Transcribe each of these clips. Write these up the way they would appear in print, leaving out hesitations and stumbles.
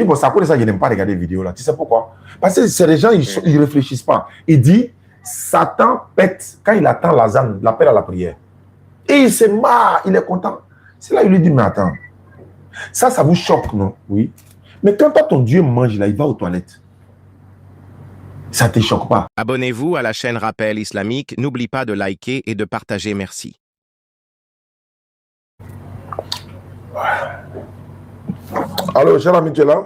Bon, ça pour ça je n'aime pas regarder les vidéos là. Tu sais pourquoi? Parce que c'est les gens, ils réfléchissent pas. Il dit, Satan pète quand il attend l'appel à la prière. Et il se marre, il est content. C'est là il lui dit, mais attends, ça vous choque, non? Oui. Mais quand toi, ton Dieu mange là, il va aux toilettes. Ça ne te choque pas. Abonnez-vous à la chaîne Rappel Islamique. N'oublie pas de liker et de partager. Merci. Alors, cher ami, tu es là?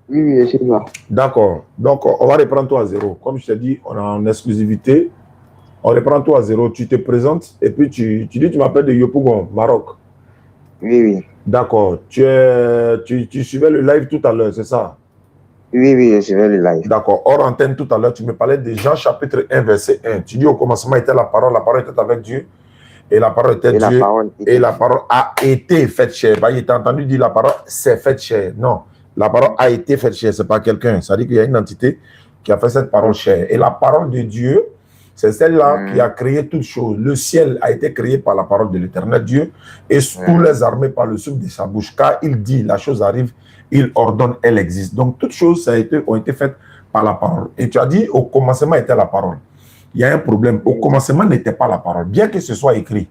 Oui, je suis là. D'accord. Donc, on va reprendre toi à zéro. Comme je t'ai dit, on est en exclusivité. On reprend toi à zéro. Tu te présentes et puis tu dis tu m'appelles de Yopougon, Maroc. Oui, oui. D'accord. Tu suivais le live tout à l'heure, c'est ça? Oui, oui, je suivais le live. D'accord. Hors antenne tout à l'heure, tu me parlais de Jean chapitre 1, verset 1. Tu dis au commencement était la parole était avec Dieu. Et la parole était Dieu. Et la parole a été faite chair. Bah, il t'a entendu dire la parole s'est faite chair. Non. La parole a été faite chair. Ce n'est pas quelqu'un. Ça dit qu'il y a une entité qui a fait cette parole chair. Et la parole de Dieu, c'est celle-là qui a créé toutes choses. Le ciel a été créé par la parole de l'éternel Dieu et tous les armées par le souffle de sa bouche. Car il dit, la chose arrive, il ordonne, elle existe. Donc toutes choses ont été faites par la parole. Et tu as dit, au commencement était la parole. Il y a un problème. Au commencement n'était pas la parole. Bien que ce soit écrit,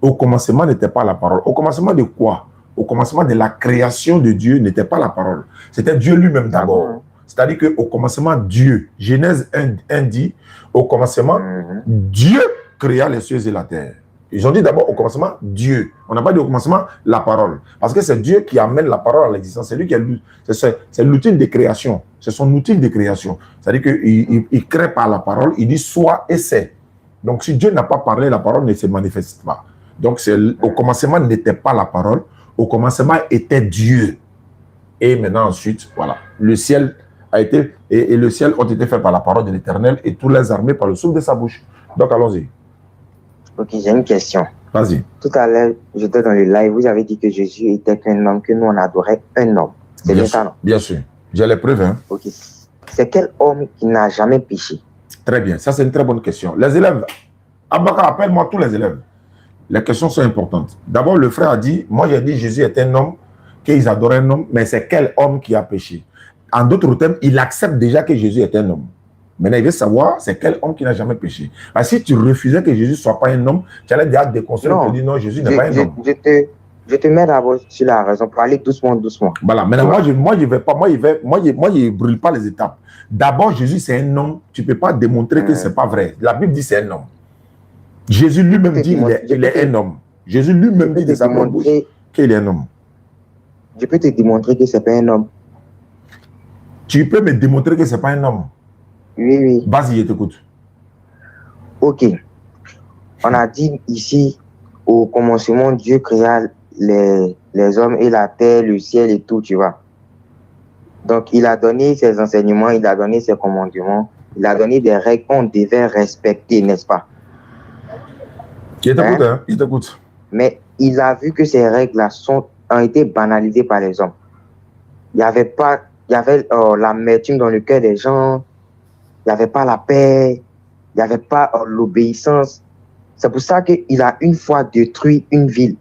au commencement n'était pas la parole. Au commencement de quoi? Au commencement de la création de Dieu n'était pas la parole. C'était Dieu lui-même d'abord. C'est-à-dire qu'au commencement, Dieu, Genèse 1 dit, au commencement, Dieu créa les cieux et la terre. Ils ont dit d'abord au commencement, Dieu. On n'a pas dit au commencement, la parole. Parce que c'est Dieu qui amène la parole à l'existence. C'est lui qui a c'est l'outil de création. C'est son outil de création. C'est-à-dire qu'il crée par la parole, il dit soit et c'est. Donc si Dieu n'a pas parlé, la parole ne se manifeste pas. Donc au commencement n'était pas la parole, au commencement était Dieu. Et maintenant ensuite, voilà, le ciel a été, et le ciel ont été faits par la parole de l'Éternel et tous les armées par le souffle de sa bouche. Donc allons-y. Ok, j'ai une question. Vas-y. Tout à l'heure, j'étais dans le live, vous avez dit que Jésus était qu'un homme, que nous on adorait un homme. C'est bien ça, non? Bien sûr. J'ai les preuves. Hein? Ok. C'est quel homme qui n'a jamais péché? Très bien. Ça, c'est une très bonne question. Les élèves, Abaka, appelle-moi tous les élèves. Les questions sont importantes. D'abord, le frère a dit, moi j'ai dit Jésus est un homme, qu'ils adoraient un homme, mais c'est quel homme qui a péché? En d'autres termes, il accepte déjà que Jésus est un homme. Maintenant, il veut savoir c'est quel homme qui n'a jamais péché. Parce que si tu refusais que Jésus ne soit pas un homme, tu allais déjà déconstruire et te dire non, Jésus n'est pas un homme. Je te mets d'abord sur la raison pour aller doucement, doucement. Voilà. Maintenant, moi, je vais pas, moi, je brûle pas les étapes. D'abord, Jésus, c'est un homme. Tu ne peux pas démontrer que ce n'est pas vrai. La Bible dit c'est un homme. Jésus lui-même dit qu'il est un homme. Jésus lui-même dit de sa bouche qu'il est un homme. Je peux te démontrer que ce n'est pas un homme. Tu peux me démontrer que ce n'est pas un homme? Oui, oui. Vas-y, je t'écoute. Ok. On a dit ici, au commencement, Dieu créa les hommes et la terre, le ciel et tout, tu vois. Donc, il a donné ses enseignements, il a donné ses commandements, il a donné des règles qu'on devait respecter, n'est-ce pas? Il t'écoute, hein? Il t'écoute. Mais il a vu que ces règles-là ont été banalisées par les hommes. Il y avait l'amertume dans le cœur des gens, il n'y avait pas la paix, il n'y avait pas l'obéissance. C'est pour ça qu'il a une fois détruit une ville.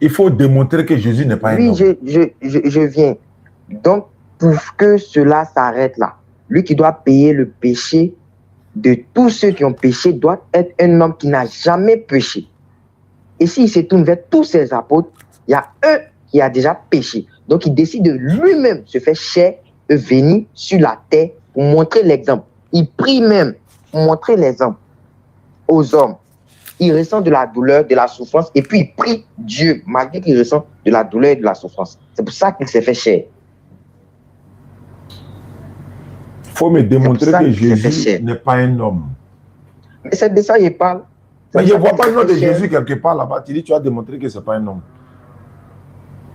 Il faut démontrer que Jésus n'est pas un homme. Oui, je viens. Donc, pour que cela s'arrête là, lui qui doit payer le péché de tous ceux qui ont péché doit être un homme qui n'a jamais péché. Et s'il se tourne vers tous ses apôtres, il y a un qui a déjà péché. Donc, il décide de lui-même se faire chair et venir sur la terre pour montrer l'exemple. Il prie même pour montrer l'exemple aux hommes. Il ressent de la douleur, de la souffrance, et puis il prie Dieu, malgré qu'il ressent de la douleur et de la souffrance. C'est pour ça qu'il s'est fait chair. Il faut me démontrer que Jésus n'est pas un homme. Mais c'est de ça qu'il parle. Mais je ne vois pas le nom de Jésus quelque part là-bas. Tu dis tu as démontré que ce n'est pas un homme.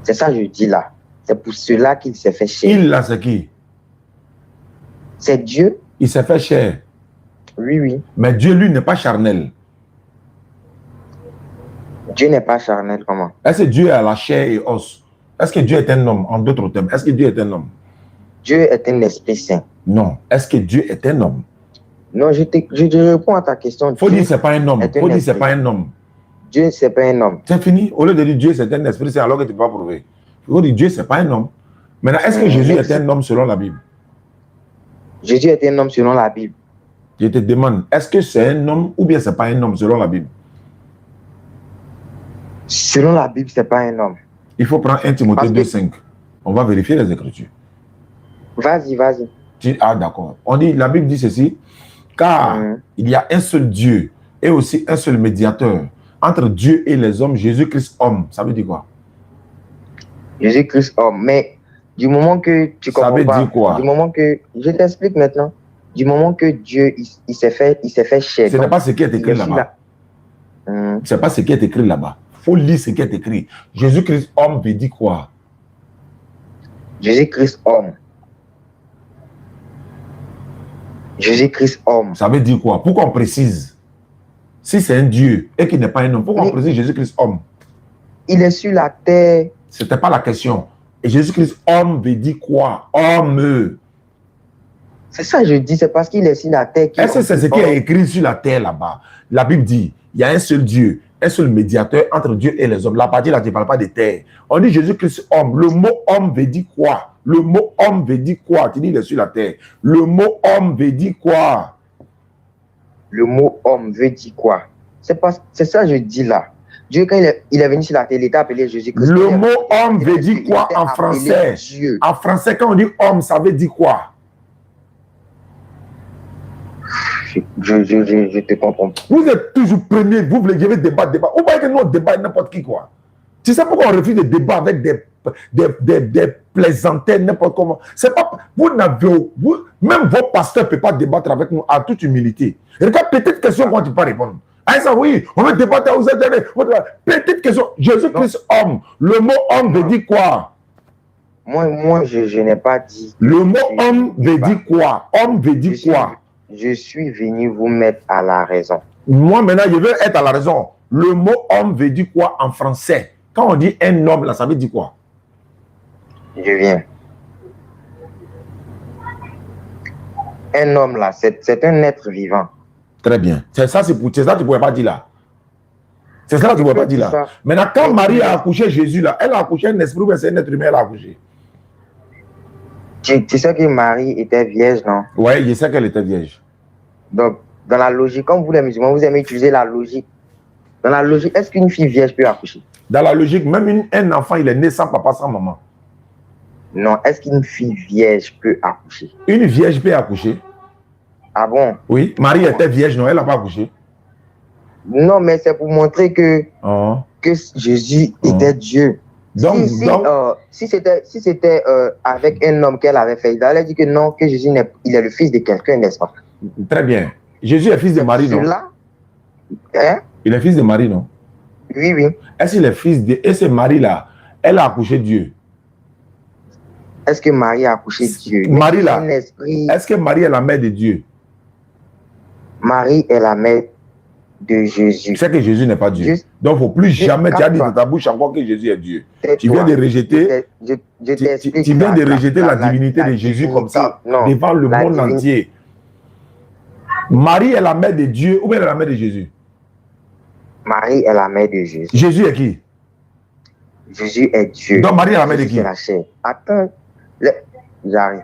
C'est ça que je dis là. C'est pour cela qu'il s'est fait chair. Il là, c'est qui? C'est Dieu. Il s'est fait chair. Oui, oui. Mais Dieu, lui, n'est pas charnel. Dieu n'est pas charnel, comment? Est-ce que Dieu a la chair et os? Est-ce que Dieu est un homme, en d'autres termes? Est-ce que Dieu est un homme? Dieu est un esprit saint. Non. Est-ce que Dieu est un homme? Non, je réponds à ta question. Il faut dire que ce n'est pas un homme. Il faut dire que ce n'est pas un homme. Dieu, ce n'est pas un homme. C'est fini. Au lieu de dire Dieu, c'est un esprit saint, alors que tu ne peux pas prouver. Il faut dire Dieu, ce n'est pas un homme. Maintenant, est-ce que Jésus est un homme selon la Bible? Jésus est un homme selon la Bible. Je te demande, est-ce que c'est un homme ou bien c'est pas un homme selon la Bible? Selon la Bible, c'est pas un homme. Il faut prendre 1 Timothée 2,5. On va vérifier les Écritures. Vas-y. Ah, d'accord. On dit, la Bible dit ceci, car il y a un seul Dieu et aussi un seul médiateur entre Dieu et les hommes, Jésus-Christ homme. Ça veut dire quoi? Jésus-Christ homme. Mais du moment que tu comprends pas, dire quoi? Du moment que, je t'explique maintenant, du moment que Dieu, il s'est fait chair. Ce n'est pas ce qui est écrit là-bas. Ce n'est pas ce qui est écrit là-bas. Il faut lire ce qui est écrit. Jésus-Christ homme veut dire quoi? Jésus-Christ homme. Jésus-Christ homme. Ça veut dire quoi? Pourquoi on précise? Si c'est un Dieu et qu'il n'est pas un homme, pourquoi on précise Jésus-Christ homme? Il est sur la terre. Ce n'était pas la question. Et Jésus-Christ homme veut dire quoi? Homme. C'est ça que je dis, c'est parce qu'il est sur la terre. Est-ce que c'est ce qui est écrit sur la terre là-bas? La Bible dit, il y a un seul Dieu, un seul médiateur entre Dieu et les hommes. La partie là, tu ne parles pas de terre. On dit Jésus-Christ homme. Le mot homme veut dire quoi? Le mot homme veut dire quoi? Tu dis il est sur la terre. Le mot homme veut dire quoi? Le mot homme veut dire quoi? C'est ça que je dis là. Dieu, quand il est venu sur la terre, il était appelé Jésus-Christ. Le mot homme veut dire quoi en français? Dieu. En français, quand on dit homme, ça veut dire quoi? Je te comprends. Vous êtes toujours premier, vous voulez débattre. Vous voyez que nous on débat n'importe qui quoi. Tu sais pourquoi on refuse de débat avec des plaisanteries, n'importe comment. C'est pas, même vos pasteurs ne peuvent pas débattre avec nous à toute humilité. Regarde, petite question quand tu peux répondre. Ah ça oui, on veut débattre, vous êtes petite question. Jésus-Christ homme. Le mot homme veut dire quoi? Moi je n'ai pas dit. Le mot homme veut dire quoi? Homme veut dire quoi? Je suis venu vous mettre à la raison. Moi, maintenant, je veux être à la raison. Le mot homme veut dire quoi en français? Quand on dit un homme, là, ça veut dire quoi? Je viens. Un homme, là, c'est un être vivant. Très bien. C'est ça, c'est ça que tu ne pouvais pas dire là. C'est ça que tu ne pouvais pas dire là. Maintenant, quand Marie a accouché Jésus, là, elle a accouché un esprit, ou c'est un être humain, elle a accouché. Tu sais que Marie était vierge, non? Oui, je sais qu'elle était vierge. Donc, dans la logique, comme vous les musulmans, vous aimez utiliser la logique. Dans la logique, est-ce qu'une fille vierge peut accoucher? Dans la logique, même un enfant, il est né sans papa, sans maman. Non, est-ce qu'une fille vierge peut accoucher? Une vierge peut accoucher. Ah bon? Oui. Marie était vierge, non? Elle n'a pas accouché. Non, mais c'est pour montrer que Jésus était Dieu. Donc, si c'était avec un homme qu'elle avait fait, il allait dire que non, que Jésus il est le fils de quelqu'un, n'est-ce pas? Très bien. Jésus est fils de Marie, non? Il est fils de Marie, non? Oui, oui. Est-ce qu'il est fils de... Et c'est Marie-là, elle a accouché Dieu. Est-ce que Marie a accouché Dieu? Marie, là, est-ce que Marie est la mère de Dieu? Marie est la mère de Jésus. C'est que Jésus n'est pas Dieu. Donc, il ne faut plus jamais, tu as dit dans ta bouche encore que Jésus est Dieu. Tu viens de rejeter, tu viens de rejeter la divinité de Jésus comme ça, devant le monde entier. Marie est la mère de Dieu ou bien elle est la mère de Jésus? Marie est la mère de Jésus. Jésus est qui? Jésus est Dieu. Donc Marie est la mère de qui? C'est la chair. Attends, j'arrive.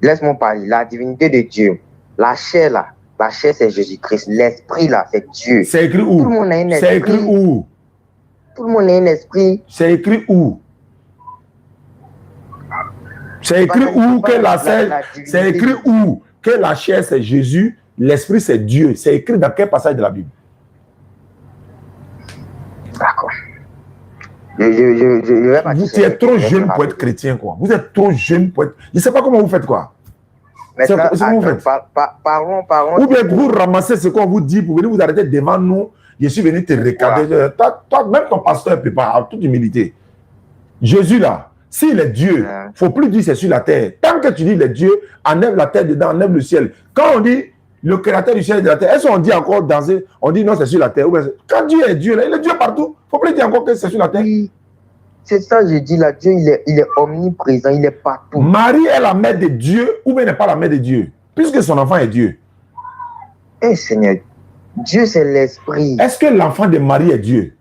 Laisse-moi parler. La divinité de Dieu. La chair là. La chair c'est Jésus-Christ. L'esprit là, c'est Dieu. C'est écrit où? Tout le monde a un esprit. C'est écrit où? Tout le monde a un esprit. C'est écrit où? C'est écrit où que la chair? C'est écrit où que la chair c'est Jésus, l'esprit c'est Dieu. C'est écrit dans quel passage de la Bible? D'accord. Je vais pas vous êtes trop jeune pour être chrétien, quoi. Vous êtes trop jeune pour être... Je ne sais pas comment vous faites, quoi. C'est comment vous faites. Parlons. Ou bien vous ramassez ce qu'on vous dit pour venir vous arrêter devant nous. Je suis venu te regarder. Toi, même ton pasteur ne peut pas, en toute humilité. Jésus, là, s'il est Dieu, il ne faut plus dire c'est sur la terre. Tant que tu dis il est Dieu, enlève la terre dedans, enlève le ciel. Quand on dit le créateur du ciel et de la terre, est-ce qu'on dit encore danser? On dit non, c'est sur la terre. Quand Dieu est Dieu, là, il est Dieu partout. Il ne faut plus dire encore que c'est sur la terre. C'est ça, je dis là, Dieu, il est omniprésent, il est partout. Marie est la mère de Dieu ou bien n'est pas la mère de Dieu, puisque son enfant est Dieu. Eh Seigneur, Dieu c'est l'esprit. Est-ce que l'enfant de Marie est Dieu?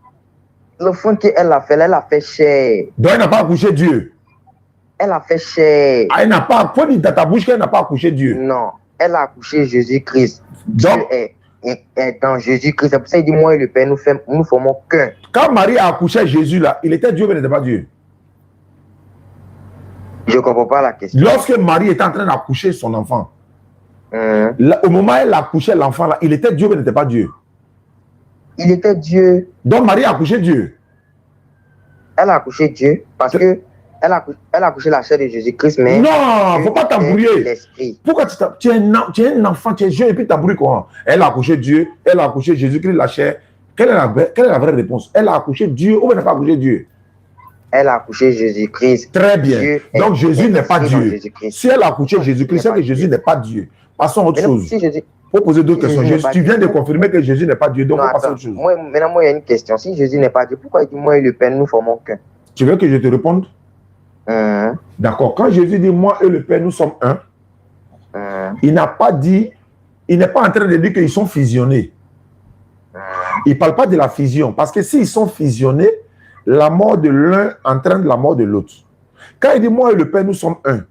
L'enfant qu'elle a fait chair. Donc elle n'a pas accouché Dieu. elle a fait chair. Ah, elle n'a pas, faut dire dans ta bouche qu'elle n'a pas accouché Dieu. Non, elle a accouché Jésus-Christ. Donc, Dieu est dans Jésus-Christ. C'est pour ça qu'il dit, moi et le Père, nous formons qu'un. quand Marie a accouché Jésus là, il était Dieu mais il n'était pas Dieu. Je ne comprends pas la question. Lorsque Marie était en train d'accoucher son enfant, là, au moment où elle accouchait l'enfant là, il était Dieu mais il n'était pas Dieu. Il était Dieu. Donc Marie a accouché Dieu. Elle a accouché Dieu parce que elle a accouché la chair de Jésus-Christ, mais... Non, il ne faut pas t'embrouiller. L'esprit. Pourquoi tu es un enfant, tu es jeune et puis tu t'embrouilles quoi? Elle a accouché Dieu, elle a accouché Jésus-Christ, la chair. Quelle est la vraie réponse? Elle a accouché Dieu ou elle n'a pas accouché Dieu? Elle a accouché Jésus-Christ. Très bien. Donc Jésus n'est pas Dieu. Si elle a accouché Jésus-Christ, c'est que Jésus n'est pas Dieu. Passons à autre chose. Il faut poser d'autres questions. Tu viens de confirmer que Jésus n'est pas Dieu, donc on passe à autre chose. Maintenant, moi, il y a une question. Si Jésus n'est pas Dieu, pourquoi il dit moi et le Père, nous formons qu'un? Tu veux que je te réponde? D'accord. Quand Jésus dit moi et le Père, nous sommes un, il n'a pas dit, il n'est pas en train de dire qu'ils sont fusionnés. Il ne parle pas de la fusion. Parce que s'ils sont fusionnés, la mort de l'un entraîne la mort de l'autre. Quand il dit moi et le Père, nous sommes un.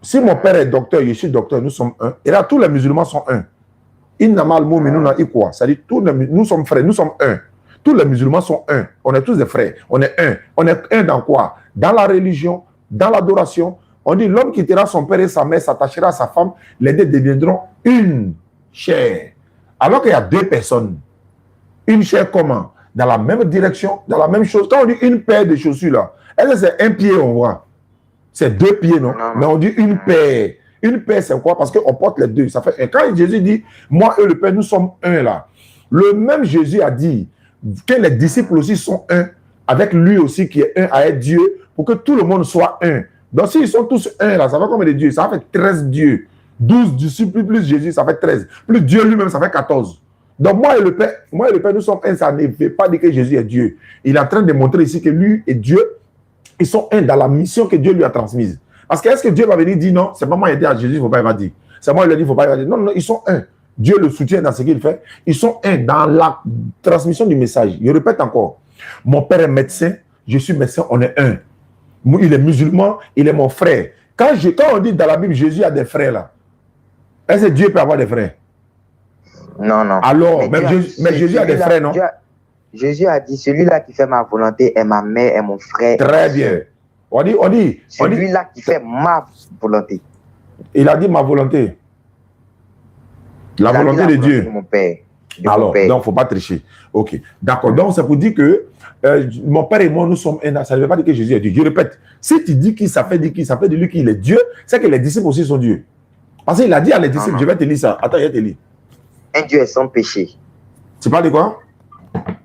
Si mon père est docteur, je suis docteur, nous sommes un. Et là, tous les musulmans sont un. C'est-à-dire, nous sommes frères, nous sommes un. Tous les musulmans sont un. On est tous des frères. On est un. On est un dans quoi? Dans la religion, dans l'adoration. On dit l'homme quittera son père et sa mère, s'attachera à sa femme, les deux deviendront une chair. Alors qu'il y a deux personnes. Une chair comment? Dans la même direction, dans la même chose. Quand on dit une paire de chaussures là, est-ce que c'est un pied on voit? C'est deux pieds, non? Mais on dit une paire. Une paire, c'est quoi? Parce qu'on porte les deux. Ça fait... Et quand Jésus dit, moi et le Père, nous sommes un là. Le même Jésus a dit que les disciples aussi sont un, avec lui aussi qui est un, avec Dieu, pour que tout le monde soit un. Donc s'ils sont tous un là, ça fait combien de dieux? Ça fait 13 dieux. 12 disciples plus Jésus, ça fait 13. Plus Dieu lui-même, ça fait 14. Donc moi et le Père, nous sommes un, ça ne veut pas dire que Jésus est Dieu. Il est en train de montrer ici que lui et Dieu, ils sont un dans la mission que Dieu lui a transmise. Parce que est-ce que Dieu va venir dire non, c'est pas moi qui ai dit à Jésus, il ne faut pas, il va dire. C'est moi qui lui ai dit, il ne faut pas, il va dire. Non, non, ils sont un. Dieu le soutient dans ce qu'il fait. Ils sont un dans la transmission du message. Je répète encore. Mon père est médecin, je suis médecin, on est un. Il est musulman, il est mon frère. Quand on dit dans la Bible, Jésus a des frères là, est-ce que Dieu peut avoir des frères? Non, non. Alors, mais Jésus a des frères, non? Jésus a dit, celui-là qui fait ma volonté est ma mère, est mon frère. Très bien. On dit. Celui-là qui fait ma volonté. Il a dit ma volonté. La volonté de Dieu. De mon père. Alors, donc, il ne faut pas tricher. Ok. D'accord. Donc, ça vous dit que mon père et moi, nous sommes un. Ça ne veut pas dire que Jésus est Dieu. Je répète. Si tu dis qui ça fait de qui, ça fait de lui qu'il est Dieu, c'est que les disciples aussi sont Dieu. Parce qu'il a dit à les disciples, je vais te lire ça. Attends, je vais te lire. Un Dieu est sans péché. Tu parles de quoi?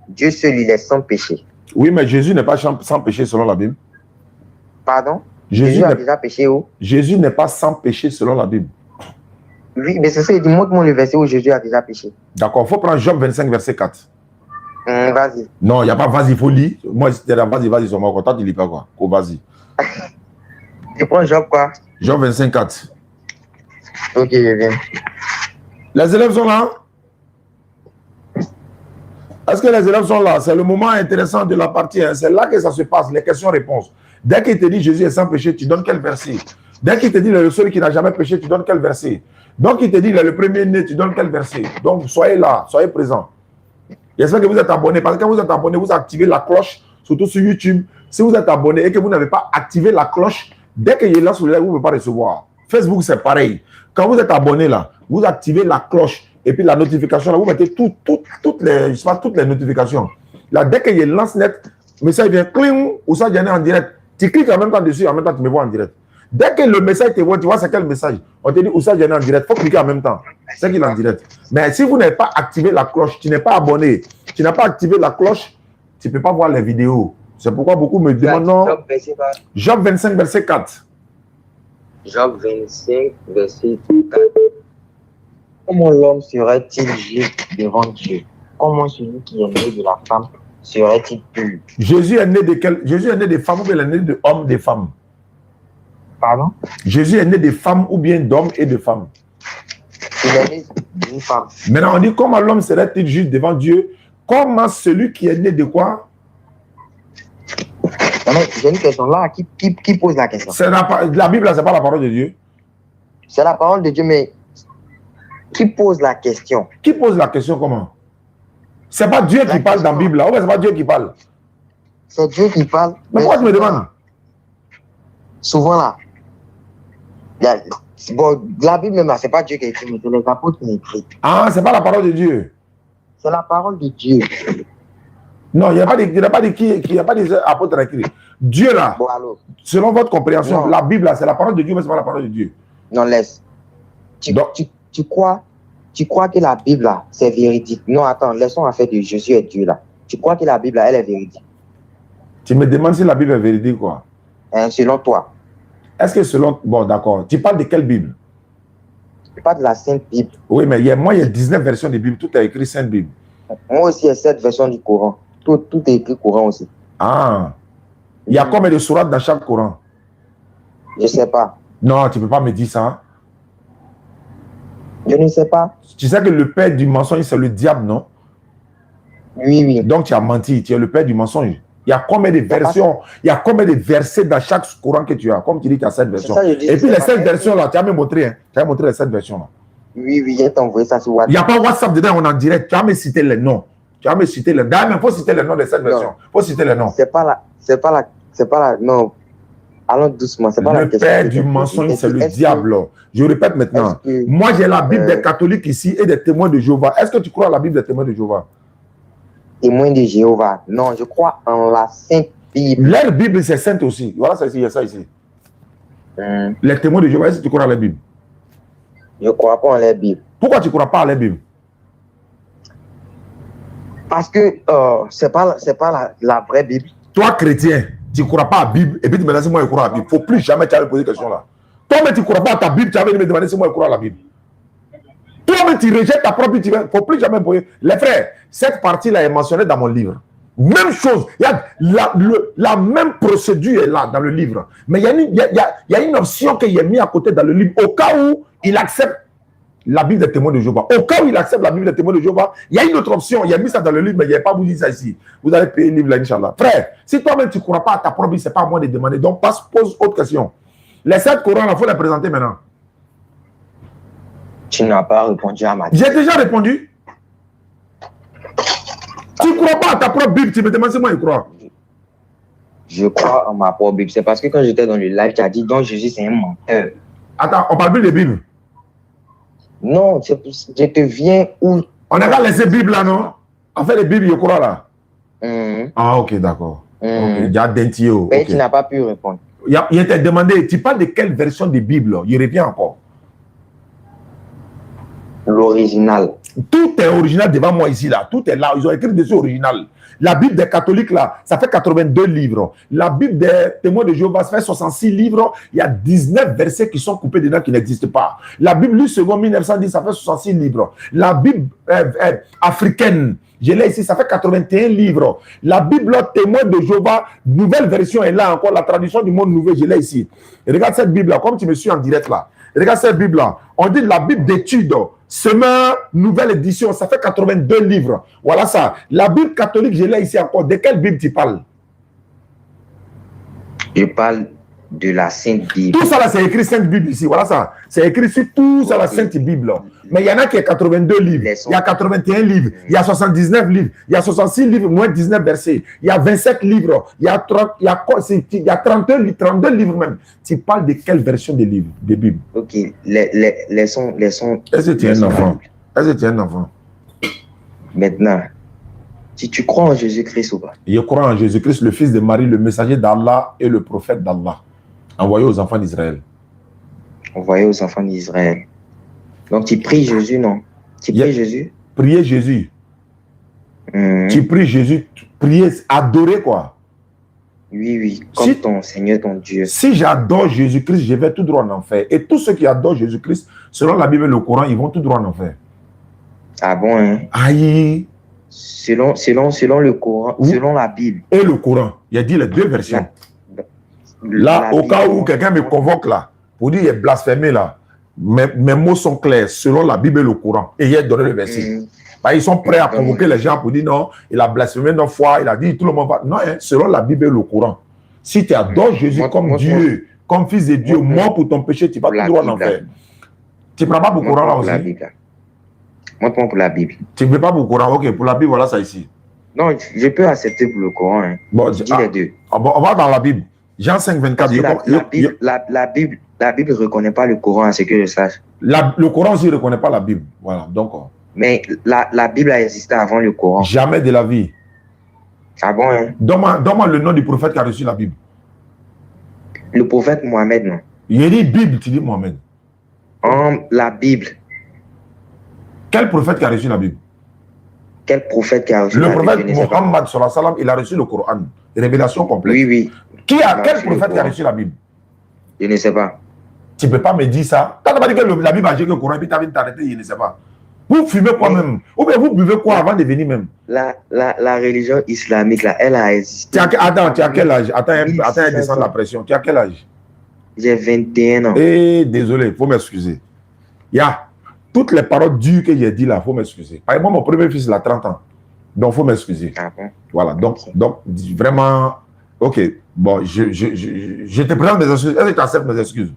Dieu seul, il est sans péché. Oui, mais Jésus n'est pas sans péché selon la Bible. Pardon? Jésus a déjà péché où? Jésus n'est pas sans péché selon la Bible. Oui, mais c'est ça, il dit, montre-moi le verset où Jésus a déjà péché. D'accord, il faut prendre Job 25, verset 4. Vas-y. Non, il n'y a pas vas-y, il faut lire. Moi, si tu es là, vas-y, sur moi, quand tu ne lis pas quoi. Oh, vas-y. Tu prends Job quoi? Job 25, 4. Ok, je viens. Les élèves sont là? Est-ce que les élèves sont là? C'est le moment intéressant de la partie. Hein. C'est là que ça se passe, les questions-réponses. Dès qu'il te dit Jésus est sans péché, tu donnes quel verset? Dès qu'il te dit le seul qui n'a jamais péché, tu donnes quel verset? Donc il te dit le premier-né, tu donnes quel verset? Donc soyez là, soyez présents. J'espère que vous êtes abonnés. Parce que quand vous êtes abonnés, vous activez la cloche, surtout sur YouTube. Si vous êtes abonné et que vous n'avez pas activé la cloche, dès qu'il est là sur le live, vous ne pouvez pas recevoir. Facebook, c'est pareil. Quand vous êtes abonné là, vous activez la cloche et puis la notification, là, vous mettez toutes les notifications. Là, dès qu'il lance net, le message vient, cling, ou ça vient en direct. Tu cliques en même temps dessus, en même temps tu me vois en direct. Dès que le message te voit, tu vois c'est quel message. On te dit où ça vient en direct. Il faut cliquer en même temps. C'est qu'il est en direct. Mais si vous n'avez pas activé la cloche, tu n'es pas abonné, tu n'as pas activé la cloche, tu ne peux pas voir les vidéos. C'est pourquoi beaucoup me demandent non. Job 25, verset 4. Job 25, verset 4. Comment l'homme serait-il juste devant Dieu? Comment celui qui est né de la femme serait-il pur? Jésus est né de quel? Jésus est né des femmes ou bien il est né d'hommes, des femmes? Pardon? Jésus est né des femmes ou bien d'hommes et de femmes? Il est né d'une femme. Maintenant, on dit comment l'homme serait-il juste devant Dieu? Comment celui qui est né de quoi? Non, mais j'ai une question là. Qui pose la question? La Bible, c'est pas la parole de Dieu. C'est la parole de Dieu, mais qui pose la question? Qui pose la question comment? C'est pas Dieu qui parle dans la Bible, là. Ouais, c'est pas Dieu qui parle. C'est Dieu qui parle. Mais pourquoi tu me demandes? Souvent là. Bon, la Bible même là, c'est pas Dieu qui a écrit, mais c'est les apôtres qui ont écrit. Ah, c'est pas la parole de Dieu. C'est la parole de Dieu. Non, il n'y a pas des apôtres écrits. Dieu là, bon, alors, selon votre compréhension, non. la Bible là, c'est la parole de Dieu, mais c'est pas la parole de Dieu. Non, laisse. Tu crois que la Bible là, c'est véridique? Non, attends, laissons affaire de Jésus et Dieu là. Tu crois que la Bible là, elle est véridique? Tu me demandes si la Bible est véridique, quoi? Selon toi. Est-ce que selon... Bon, d'accord. Tu parles de quelle Bible? Je parle de la Sainte Bible. Oui, mais il y a 19 versions de Bible. Tout est écrit Sainte Bible. Moi aussi, il y a 7 versions du Coran. Tout est écrit Coran aussi. Ah. Il y a combien de sourates dans chaque Coran? Je ne sais pas. Non, tu ne peux pas me dire ça. Je ne sais pas. Tu sais que le père du mensonge, c'est le diable, non? Oui, oui. Donc, tu as menti. Tu es le père du mensonge. Il y a combien de versions? Il y a combien de versets dans chaque Coran que tu as? Comme tu dis, tu as 7 versions. Ça, dis, et puis les 7 versions là, tu as même montré. Hein? Tu as montré les 7 versions là. Oui, oui, j'ai envoyé ça sur WhatsApp. Il n'y a pas WhatsApp dedans, on est en direct. Tu as même cité les noms. Tu as même cité les noms. D'ailleurs, il faut citer les noms de cette version. Il faut citer les noms. C'est pas la, non. Allons doucement. C'est pas la question. Le père du mensonge, c'est le diable. Je répète maintenant. Moi, j'ai la Bible des catholiques ici et des témoins de Jéhovah. Est-ce que tu crois à la Bible des témoins de Jéhovah? Témoins de Jéhovah. Non, je crois en la Sainte Bible. Leur Bible, c'est sainte aussi. Voilà, il y a ça ici. Les témoins de Jéhovah, est-ce que tu crois à la Bible? Je ne crois pas en la Bible. Pourquoi tu ne crois pas à la Bible? Parce que c'est pas la vraie Bible. Toi, chrétien, tu ne crois pas à la Bible et puis tu me dis moi je crois à la Bible. Il ne faut plus jamais te poser cette question-là. Toi-même, tu ne crois pas à ta Bible, tu avais me demander si moi je crois à la Bible. Toi-même, tu rejettes ta propre Bible. Il ne faut plus jamais poser. Les frères, cette partie-là est mentionnée dans mon livre. Même chose. La même procédure est là dans le livre. Mais il y a une option qu'il a mis à côté dans le livre au cas où il accepte la Bible des témoins de Jéhovah. Au cas où il accepte la Bible des témoins de Jéhovah, il y a une autre option. Il a mis ça dans le livre, mais il n'y a pas vous dit ça ici. Vous allez payer le livre là, Inch'Allah. Frère, si toi-même tu ne crois pas à ta propre Bible, ce n'est pas à moi de demander. Donc, pose autre question. Les 7 Corans, il faut les présenter maintenant. Tu n'as pas répondu à ma question. J'ai déjà répondu. Tu ne crois pas à ta propre Bible, tu me demandes si moi je crois. Je crois en ma propre Bible. C'est parce que quand j'étais dans le live, tu as dit donc Jésus c'est un menteur. Attends, on parle plus de Bible. Non, je te viens où. On n'a pas laissé Bible là, non? En fait, les Bibles, je crois là. Ah, ok, d'accord. Il y a Dentio. Mais tu n'as pas pu répondre. Il t'a demandé, tu parles de quelle version de Bible? Il revient encore. L'original. Tout est original devant moi ici, là. Tout est là. Ils ont écrit dessus original. La Bible des catholiques, là, ça fait 82 livres. La Bible des témoins de Jéhovah, ça fait 66 livres. Il y a 19 versets qui sont coupés dedans qui n'existent pas. La Bible, lui, second 1910, ça fait 66 livres. La Bible africaine, je l'ai ici, ça fait 81 livres. La Bible témoin de Jéhovah, nouvelle version est là encore. La traduction du monde nouveau, je l'ai ici. Et regarde cette Bible-là, comme tu me suis en direct là. Regarde cette Bible-là. On dit la Bible d'études. Semaine, nouvelle édition, ça fait 82 livres. Voilà ça. La Bible catholique, je l'ai ici encore. De quelle Bible tu parles? Je parle de la Sainte Bible. Tout ça là, c'est écrit Sainte Bible ici. Voilà ça. C'est écrit sur tout ça, la Sainte Bible. Mais il y en a qui a 82 livres. Il y a 81 livres. Il y a 79 livres. Il y a 66 livres, moins 19 versets. Il y a 27 livres. Il y a 32 livres même. Tu parles de quelle version de livre, de Bible? Ok. Laissons. Est-ce que tu es un enfant? Est-ce que tu es un enfant? Maintenant, si tu crois en Jésus-Christ ou pas? Je crois en Jésus-Christ, le fils de Marie, le messager d'Allah et le prophète d'Allah, envoyé aux enfants d'Israël. Envoyé aux enfants d'Israël. Donc tu pries Jésus, non? Tu pries Jésus? Prier Jésus. Tu pries Jésus, prier, adorer quoi? Oui, oui, comme ton Seigneur, ton Dieu. Si j'adore Jésus-Christ, je vais tout droit en enfer. Et tous ceux qui adorent Jésus-Christ, selon la Bible et le Coran, ils vont tout droit en enfer. Ah bon, hein? Aïe. Selon le Coran, oui. Selon la Bible. Et le Coran. Il a dit les deux versions. Là, au cas où quelqu'un me convoque là, pour dire qu'il est blasphémé là, mes mots sont clairs, selon la Bible et le Coran. Et il a donné le verset. Bah, ils sont prêts à convoquer les gens pour dire non, il a blasphémé 9 fois, il a dit tout le monde va. Non, hein, selon la Bible et le Coran. Si tu adores Jésus comme Dieu, comme fils de Dieu, mort pour ton péché, tu vas tout droit en enfer. Tu ne prends pas pour le Coran là aussi? Montre-moi pour la Bible. Tu ne veux pas pour le Coran? Ok, pour la Bible, voilà ça ici. Non, je peux accepter pour le Coran. Hein. Bon, dis les deux. On va dans la Bible. Jean 5, 24. La Bible ne reconnaît pas le Coran, à ce que je sache. Le Coran aussi ne reconnaît pas la Bible. Voilà, donc. Mais la Bible a existé avant le Coran. Jamais de la vie. Ah bon, hein? Donne-moi le nom du prophète qui a reçu la Bible. Le prophète Mohamed, non? Il dit Bible, tu dis Mohamed. La Bible. Quel prophète qui a reçu la Bible? Quel prophète qui a reçu la Bible? Le prophète Mohammed, il a reçu le Coran. Révélation complète. Oui, oui. Quel prophète qui a reçu la Bible? Je ne sais pas. Tu ne peux pas me dire ça. Quand tu m'as dit que la Bible a géré le Coran et puis tu as envie de t'arrêter, je ne sais pas. Vous fumez quoi même? Ou bien vous buvez quoi avant de venir même? La religion islamique, là, elle a existé. Attends, tu as quel âge? Attends, descendre la pression. Tu as quel âge? J'ai 21 ans. Désolé, il faut m'excuser. Il y a toutes les paroles dures que j'ai dit là, il faut m'excuser. Par exemple, mon premier fils, il a 30 ans. Donc, il faut m'excuser. Ah bon? Voilà, donc, vraiment, ok. Bon, je te présente mes excuses. Est-ce que tu acceptes mes excuses?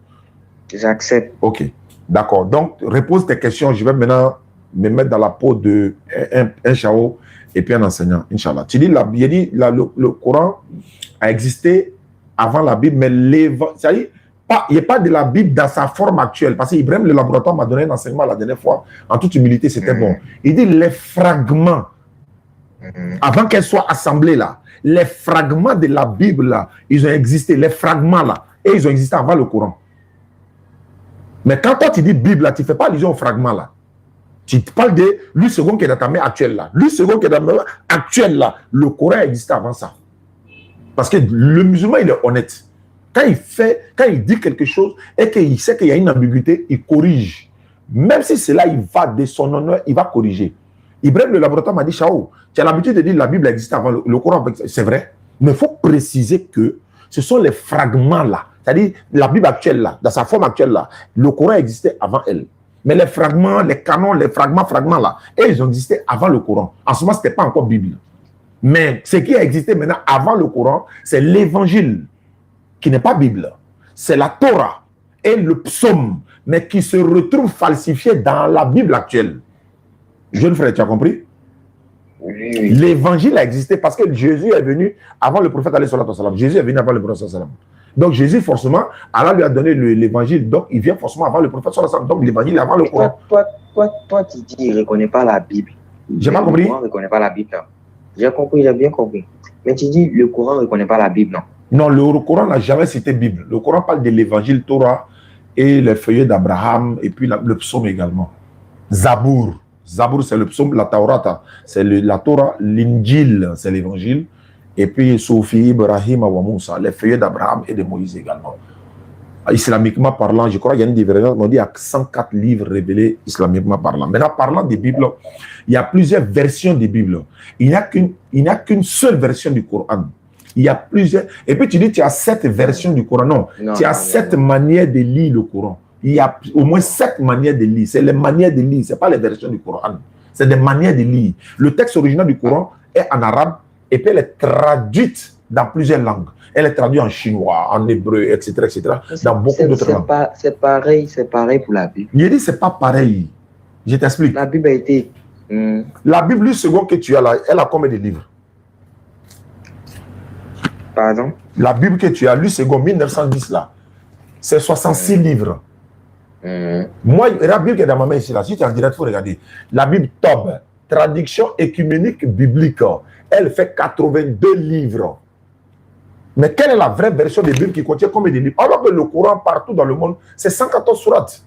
J'accepte. Ok, d'accord. Donc, repose tes questions. Je vais maintenant me mettre dans la peau d'un chao et puis un enseignant, Inch'Allah. Tu dis, le Coran a existé avant la Bible, mais il n'y a pas de la Bible dans sa forme actuelle. Parce qu'Ibrahim, le laboratoire, m'a donné un enseignement la dernière fois. En toute humilité, c'était bon. Il dit les fragments, avant qu'elle soit assemblée là, les fragments de la Bible là, ils ont existé, les fragments là, et ils ont existé avant le Coran. Mais quand toi tu dis Bible là, tu ne fais pas allusion aux fragments là. Tu parles de lui second qui est dans ta main actuelle là. Lui second qui est dans ta main actuelle là, le Coran existait avant ça. Parce que le musulman, il est honnête. Quand il dit quelque chose et qu'il sait qu'il y a une ambiguïté, il corrige. Même si cela, il va de son honneur, il va corriger. Ibrahim, le laboratoire, m'a dit, Chao, tu as l'habitude de dire que la Bible existe avant le Coran. C'est vrai. Mais il faut préciser que ce sont les fragments là. C'est-à-dire, la Bible actuelle là, dans sa forme actuelle là, le Coran existait avant elle. Mais les fragments, les canons, les fragments là, et ils ont existé avant le Coran. En ce moment, ce n'était pas encore Bible. Mais ce qui a existé maintenant avant le Coran, c'est l'évangile, qui n'est pas Bible. C'est la Torah et le psaume, mais qui se retrouve falsifié dans la Bible actuelle. Jeune frère, tu as compris? Oui. L'évangile a existé parce que Jésus est venu avant le prophète alayhi salatu wassalam. Jésus est venu avant le prophète sallallahu alayhi wa sallam. Donc Jésus, forcément, Allah lui a donné l'évangile, donc il vient forcément avant le prophète sallallahu alayhi wa sallam. Donc l'évangile est avant le Coran. Toi, tu dis qu'il ne reconnaît pas la Bible. J'ai pas compris. Le Coran ne reconnaît pas la Bible. Non. J'ai compris, j'ai bien compris. Mais tu dis le Coran ne reconnaît pas la Bible, non? Non, le Coran n'a jamais cité Bible. Le Coran parle de l'évangile Torah et les feuillets d'Abraham et puis le psaume également. Zabour. Zabour, c'est le psaume, la Taurata, c'est la Torah, l'Injil, c'est l'évangile. Et puis Sophie, Ibrahim, wa Moussa, les feuillets d'Abraham et de Moïse également. Islamiquement parlant, je crois qu'il y a une divergence, on dit qu'il y a 104 livres révélés islamiquement parlant. Maintenant, parlant des Bibles, il y a plusieurs versions des Bibles. Il n'y a qu'une seule version du Coran. Il y a plusieurs. Et puis tu dis, tu as 7 versions du Coran. Non, tu as 7 manières de lire le Coran. Il y a au moins 7 manières de lire. C'est les manières de lire, ce n'est pas les versions du Coran. C'est des manières de lire. Le texte original du Coran est en arabe et puis elle est traduite dans plusieurs langues. Elle est traduite en chinois, en hébreu, etc., dans beaucoup d'autres langues. C'est pareil pour la Bible. Il dit c'est pas pareil. Je t'explique. La Bible a été... La Bible, le second que tu as là, elle a combien de livres? Pardon? La Bible que tu as, le second, 1910 là, c'est 66 livres. Moi, la Bible qui est dans ma main ici, là, si tu es en direct, il faut regarder. La Bible Tob, traduction écuménique biblique, elle fait 82 livres. Mais quelle est la vraie version de la Bible qui contient combien de livres? Alors que le Coran, partout dans le monde, c'est 114 sourates.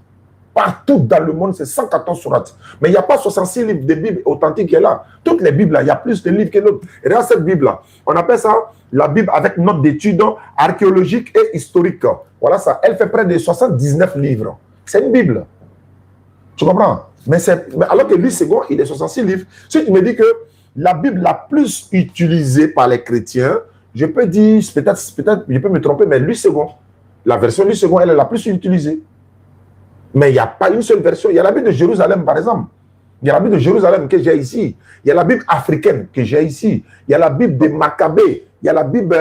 Partout dans le monde, c'est 114 sourates. Mais il n'y a pas 66 livres de Bible authentiques qui est là. Toutes les Bibles, là, il y a plus de livres que d'autres. Et regarde cette Bible-là. On appelle ça la Bible avec note d'études archéologiques et historiques. Voilà ça. Elle fait près de 79 livres. C'est une Bible. Tu comprends? Mais alors que lui, second, il est 66 livres. Si tu me dis que la Bible la plus utilisée par les chrétiens, je peux dire, peut-être, je peux me tromper, mais lui, second, la version lui, second, elle est la plus utilisée. Mais il n'y a pas une seule version. Il y a la Bible de Jérusalem, par exemple. Il y a la Bible de Jérusalem que j'ai ici. Il y a la Bible africaine que j'ai ici. Il y a la Bible de Maccabée. Il y a la Bible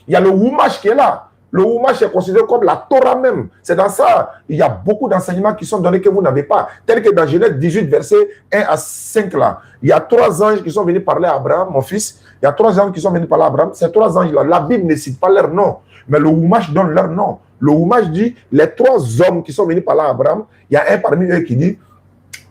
Il y a le Wumash qui est là. Le Wumash est considéré comme la Torah même. C'est dans ça. Il y a beaucoup d'enseignements qui sont donnés que vous n'avez pas. Tel que dans Genèse 18, verset 1 à 5 là. Il y a 3 anges qui sont venus parler à Abraham, mon fils. Il y a 3 anges qui sont venus parler à Abraham. Ces 3 anges là, la Bible ne cite pas leur nom. Mais le Wumash donne leur nom. Le Wumash dit, les 3 hommes qui sont venus parler à Abraham, il y a un parmi eux qui dit,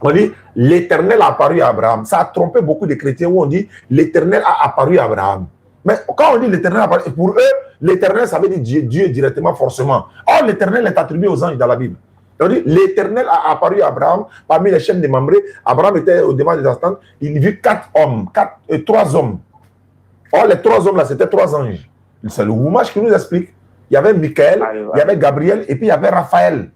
on dit, l'Éternel a apparu à Abraham. Ça a trompé beaucoup de chrétiens où on dit, l'Éternel a apparu à Abraham. Mais quand on dit l'Éternel a apparu, pour eux, l'Éternel, ça veut dire Dieu directement, forcément. Or, l'Éternel est attribué aux anges dans la Bible. On dit, l'Éternel a apparu à Abraham parmi les chaînes de Mamré. Abraham était au devant des instants. Il vit 3 hommes. Or, les 3 hommes là, c'était 3 anges. C'est le Wumash qui nous explique. Il y avait Michael, il y avait Gabriel et puis il y avait Raphaël.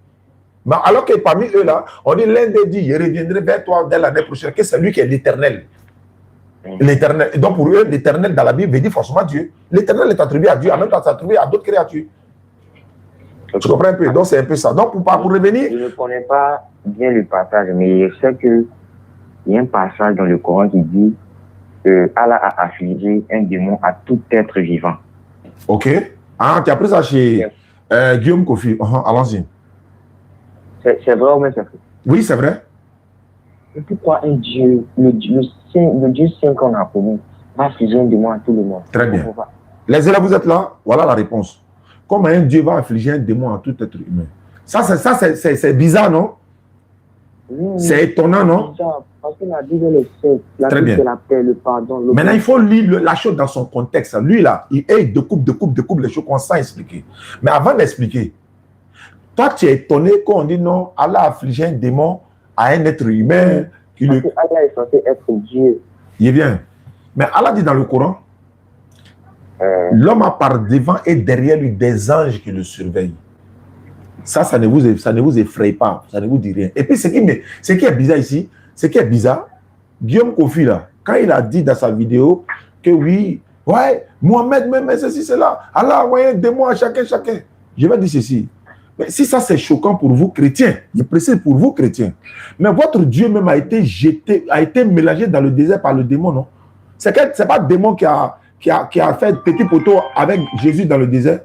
Mais alors que parmi eux là, on dit l'un des dit, je reviendrai vers toi dès l'année prochaine, que c'est lui qui est l'Éternel. L'Éternel. Donc pour eux, l'Éternel dans la Bible veut dire forcément Dieu. L'Éternel est attribué à Dieu, en même temps c'est attribué à d'autres créatures. Tu comprends un peu? Donc c'est un peu ça. Donc pour revenir... Je ne connais pas bien le passage, mais je sais qu'il y a un passage dans le Coran qui dit que Allah a affligé un démon à tout être vivant. Ok. Ah, tu as pris ça chez Guillaume Kofi. Allons-y. C'est vrai ou même c'est vrai? Oui, c'est vrai. Et pourquoi un Dieu, le Dieu saint qu'on a connu, va affliger un démon à tout le monde? Très bien. Les élèves, vous êtes là? Voilà la réponse. Comment un Dieu va affliger un démon à tout être humain? Ça c'est bizarre, non? Oui, c'est étonnant, non? Bizarre, parce que la Bible est faite. Très bien. La paix, le pardon. Maintenant, il faut lire la chose dans son contexte. Lui, là, il découpe les choses qu'on sent expliquer. Mais avant d'expliquer, toi, tu es étonné quand on dit non, Allah a affligé un démon à un être humain. Parce que Allah est censé être Dieu. Il vient. Mais Allah dit dans le Coran, l'homme a par devant et derrière lui des anges qui le surveillent. Ça ne vous effraie pas, ça ne vous dit rien. Et puis, ce qui est bizarre ici, Guillaume Kofi, là, quand il a dit dans sa vidéo que oui, ouais, Mohamed, même ceci, cela, Allah a envoyé un démon à chacun. Je vais dire ceci. Mais si ça c'est choquant pour vous, chrétiens, je précise pour vous, chrétiens, mais votre Dieu même a été mélangé dans le désert par le démon, non? C'est pas le démon qui a fait petit poteau avec Jésus dans le désert.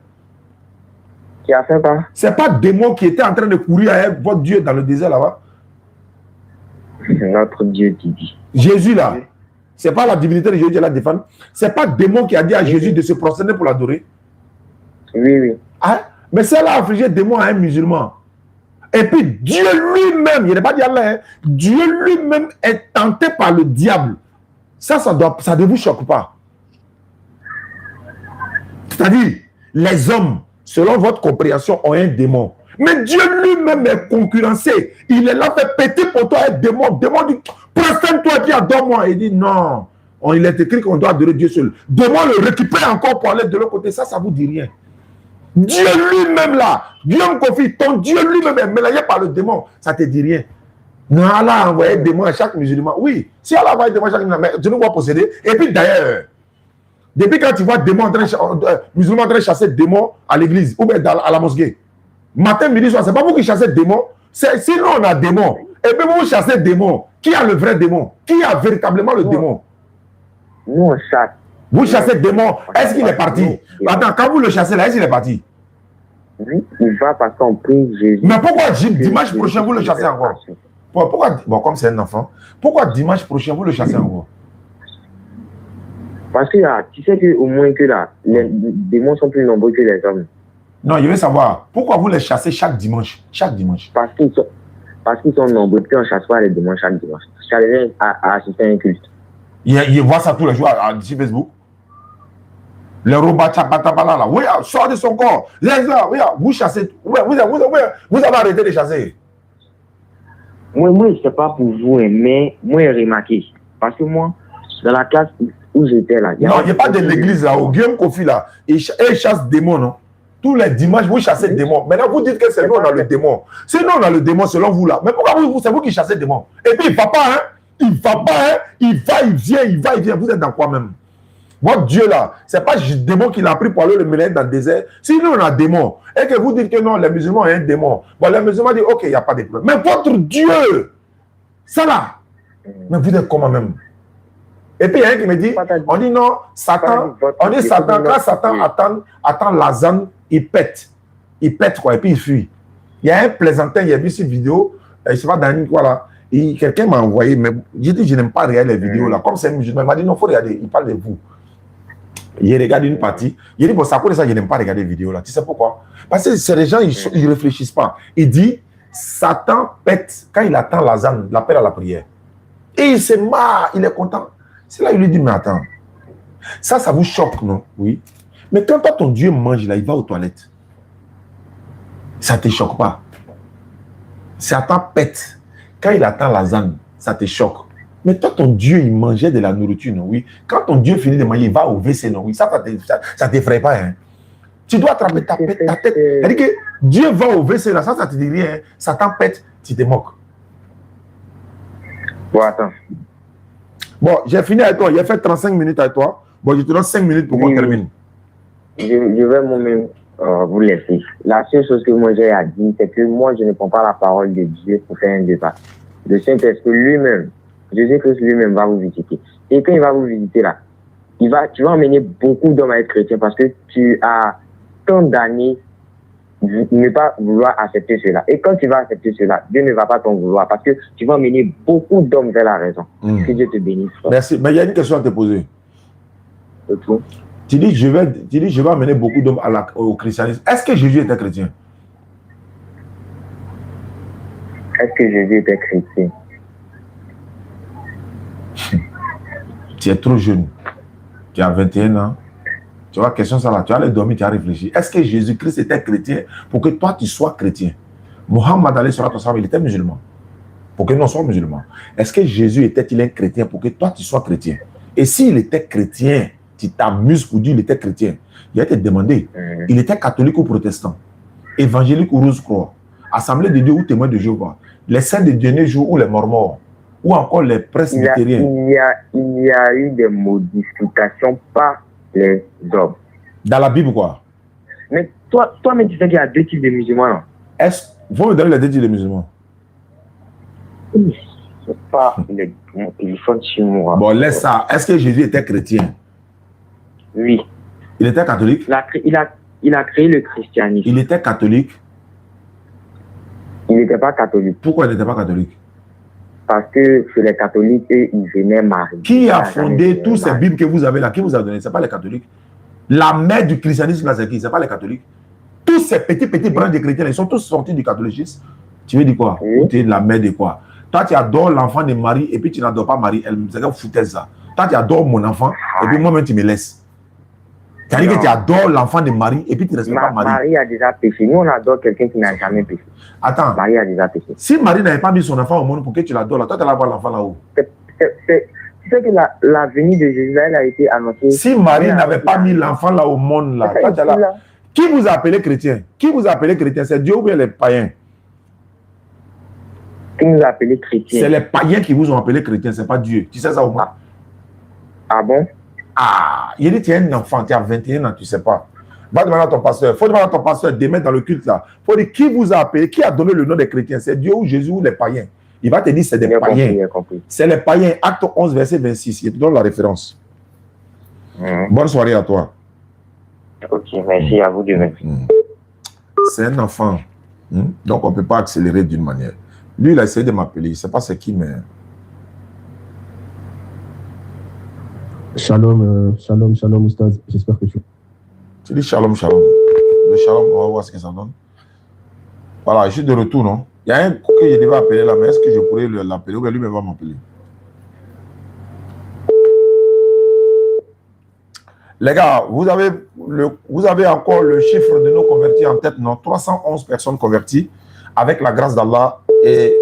Qui a fait quoi? C'est pas le démon qui était en train de courir avec votre Dieu dans le désert là-bas. Notre Dieu qui dit. Jésus là, c'est pas la divinité de Jésus qui la défend. C'est pas le démon qui a dit à Jésus de se prosterner pour l'adorer. Oui. Hein? Mais ça a affligé le démon à un musulman. Et puis Dieu lui-même, il n'est pas dit Allah, hein, Dieu lui-même est tenté par le diable. Ça ne vous choque pas. C'est-à-dire, les hommes, selon votre compréhension, ont un démon. Mais Dieu lui-même est concurrencé. Il est là, fait péter pour toi un démon. Le démon dit, prosterne-toi, qui adore-moi. Il dit, non. Il est écrit qu'on doit adorer Dieu seul. Le démon le récupère encore pour aller de l'autre côté. Ça ne vous dit rien. Dieu lui-même là, Guillaume Kofi, ton Dieu lui-même est mélangé par le démon. Ça ne te dit rien. Non, Allah a envoyé un démon à chaque musulman. Oui, si Allah a envoyé un démon à chaque musulman, mais tu ne vas posséder. Et puis d'ailleurs, depuis quand tu vois musulman en train de chasser des démons à l'église ou bien à la mosquée, matin, midi, soir, ce n'est pas vous qui chassez des démons. Sinon, on a des démons. Et puis vous chassez des démons. Qui a le vrai démon? Qui a véritablement le démon? Nous, on chasse. Vous chassez le démon. Est-ce qu'il est parti? Attends, quand vous le chassez là, est-ce qu'il est parti? Oui, il va parce qu'on prie Jésus. Mais pourquoi dimanche prochain, vous le chassez encore? Pourquoi, bon, comme c'est un enfant, pourquoi dimanche prochain, vous le chassez encore? Parce que là, tu sais qu'au moins que là, les démons sont plus nombreux que les hommes. Non, je veux savoir, pourquoi vous les chassez chaque dimanche? Chaque dimanche. Parce qu'ils sont nombreux, puis on ne chasse pas les démons chaque dimanche. Chacun a assisté à un culte. Il voit ça tous les jours sur Facebook. Les robots tchapatabala là, oui, sort de son corps. Les gens, oui, vous chassez, vous avez arrêté de chasser. Moi, je ne sais pas pour vous, mais moi, j'ai remarqué. Parce que moi, dans la classe où j'étais là. Non, il n'y a pas de l'église là, au Guillaume Kofi là. Il chasse des démons, non? Tous les dimanches, vous chassez des démons. Maintenant, vous dites que c'est nous, on a le démon. C'est nous, on a le démon selon vous là. Mais pourquoi c'est vous qui chassez des démons? Et puis, il ne va pas, hein? Il ne va pas, hein? Il va, il vient. Vous êtes dans quoi même? Votre Dieu là, ce n'est pas le démon qui l'a pris pour aller le mélanger dans le désert. Si nous on a un démon, et que vous dites que non, les musulmans ont un démon, bon, les musulmans disent ok, il n'y a pas de problème. Mais votre Dieu, ça là, mais vous êtes comment même? Et puis il y a un qui me dit, on dit non, Satan, on dit Satan, quand Satan attend Lazare, il pète. Il pète quoi, et puis il fuit. Il y a un plaisantin, il a vu cette vidéo, je ne sais pas dans quoi là, quelqu'un m'a envoyé, mais j'ai dit je n'aime pas regarder les vidéos là. Comme c'est un musulman, il m'a dit non, il faut regarder, il parle de vous. Il regarde une partie, il dit bon, ça pour ça, je n'aime pas regarder les vidéos là. Tu sais pourquoi? Parce que c'est les gens, ils ne réfléchissent pas. Il dit, Satan pète quand il attend Lazare, l'appel à la prière. Et il se marre, il est content. C'est là qu'il lui dit, mais attends, ça vous choque, non? Oui. Mais quand toi, ton Dieu mange là, il va aux toilettes. Ça ne te choque pas. Satan pète. Quand il attend Lazare, ça te choque. Mais toi, ton Dieu, il mangeait de la nourriture, non? Oui. Quand ton Dieu finit de manger, il va au WC, non? Oui. Ça ne t'effraie pas, hein? Tu dois attraper ta tête. C'est-à-dire que Dieu va au WC, là, ça te dit rien. Satan pète, tu te moques. Bon, attends. Bon, j'ai fini avec toi. J'ai fait 35 minutes avec toi. Bon, je te donne 5 minutes pour qu'on termine. Je vais moi-même vous laisser. La seule chose que moi j'ai à dire, c'est que moi, je ne prends pas la parole de Dieu pour faire un débat. Le Saint-Esprit lui-même, Jésus-Christ lui-même va vous visiter. Et quand il va vous visiter là, tu vas emmener beaucoup d'hommes à être chrétiens parce que tu as tant d'années ne pas vouloir accepter cela. Et quand tu vas accepter cela, Dieu ne va pas t'en vouloir parce que tu vas emmener beaucoup d'hommes vers la raison. Que Dieu te bénisse. Merci. Mais il y a une question à te poser. Tu dis, je vais amener beaucoup d'hommes au christianisme. Est-ce que Jésus était chrétien? Est-ce que Jésus était chrétien? Tu es trop jeune. Tu as 21 ans. Tu vois, question ça là, tu as les dormir, tu as réfléchi. Est-ce que Jésus-Christ était chrétien pour que toi tu sois chrétien? Mohammed alayhi salatu wassalam, il était musulman. Pour que nous soyons musulmans. Est-ce que Jésus était-il un chrétien pour que toi tu sois chrétien? Et s'il était chrétien, tu t'amuses pour dire qu'il était chrétien. Il a été demandé. Il était catholique ou protestant? Évangélique ou rose-croix? Assemblée de Dieu ou témoin de Jéhovah? Les saints de dernier jour ou les morts? Ou encore les presbytériens? Il y a eu des modifications par les hommes. Dans la Bible, quoi? Mais toi-même, tu sais qu'il y a deux types de musulmans, non? Vous me donnez les deux types de musulmans? C'est pas mon téléphone sur moi. Bon, laisse ça. Est-ce que Jésus était chrétien? Oui. Il était catholique? Il a créé le christianisme. Il était catholique? Il n'était pas catholique. Pourquoi il n'était pas catholique? Parce que chez les catholiques, ils venaient marier. Qui a fondé tous ces Bibles que vous avez là? Qui vous a donné? Ce n'est pas les catholiques. La mère du christianisme, là, c'est qui? Ce n'est pas les catholiques. Tous ces petits branches de chrétiens, ils sont tous sortis du catholicisme. Tu veux dire quoi? Oui. Tu es la mère de quoi? Toi, tu adores l'enfant de Marie et puis tu n'adores pas Marie. Elle me dit, foutaise ça. Toi, tu adores mon enfant et puis moi-même, tu me laisses. C'est-à-dire que tu adores l'enfant de Marie et puis tu ne respectes pas Marie. Marie a déjà péché. Nous, on adore quelqu'un qui n'a jamais péché. Attends. Marie a déjà péché. Si Marie n'avait pas mis son enfant au monde pour que tu l'adores, là, toi, tu allais avoir l'enfant là-haut. Tu sais que la venue de Jésus, elle a été annoncée. Si Marie n'avait pas mis l'enfant là au monde, là, toi, tu allais... Qui vous a appelé chrétien? Qui vous a appelé chrétien? C'est Dieu ou bien les païens? Qui nous a appelé chrétiens? C'est les païens qui vous ont appelé chrétien, c'est pas Dieu. Tu sais ça ou pas? Ah bon? Ah, il dit, tu es un enfant, tu as 21 ans, tu ne sais pas. Va demander à ton pasteur. Il faut demander à ton pasteur demain dans le culte là. Il faut dire qui vous a appelé, qui a donné le nom des chrétiens. C'est Dieu ou Jésus ou les païens. Il va te dire c'est des païens. C'est les païens. Acte 11, verset 26. Il te donne la référence. Bonne soirée à toi. Ok, merci à vous demain. C'est un enfant. Donc on ne peut pas accélérer d'une manière. Lui, il a essayé de m'appeler. Je ne sais pas c'est qui, mais... Shalom, Oustaz. J'espère que tu... Tu dis shalom. Le shalom, on va voir ce que ça donne. Voilà, je suis de retour, non? Il y a un que je devais appeler là, mais est-ce que je pourrais l'appeler ou bien lui-même va m'appeler? Les gars, vous avez encore le chiffre de nos convertis en tête, non? 311 personnes converties avec la grâce d'Allah et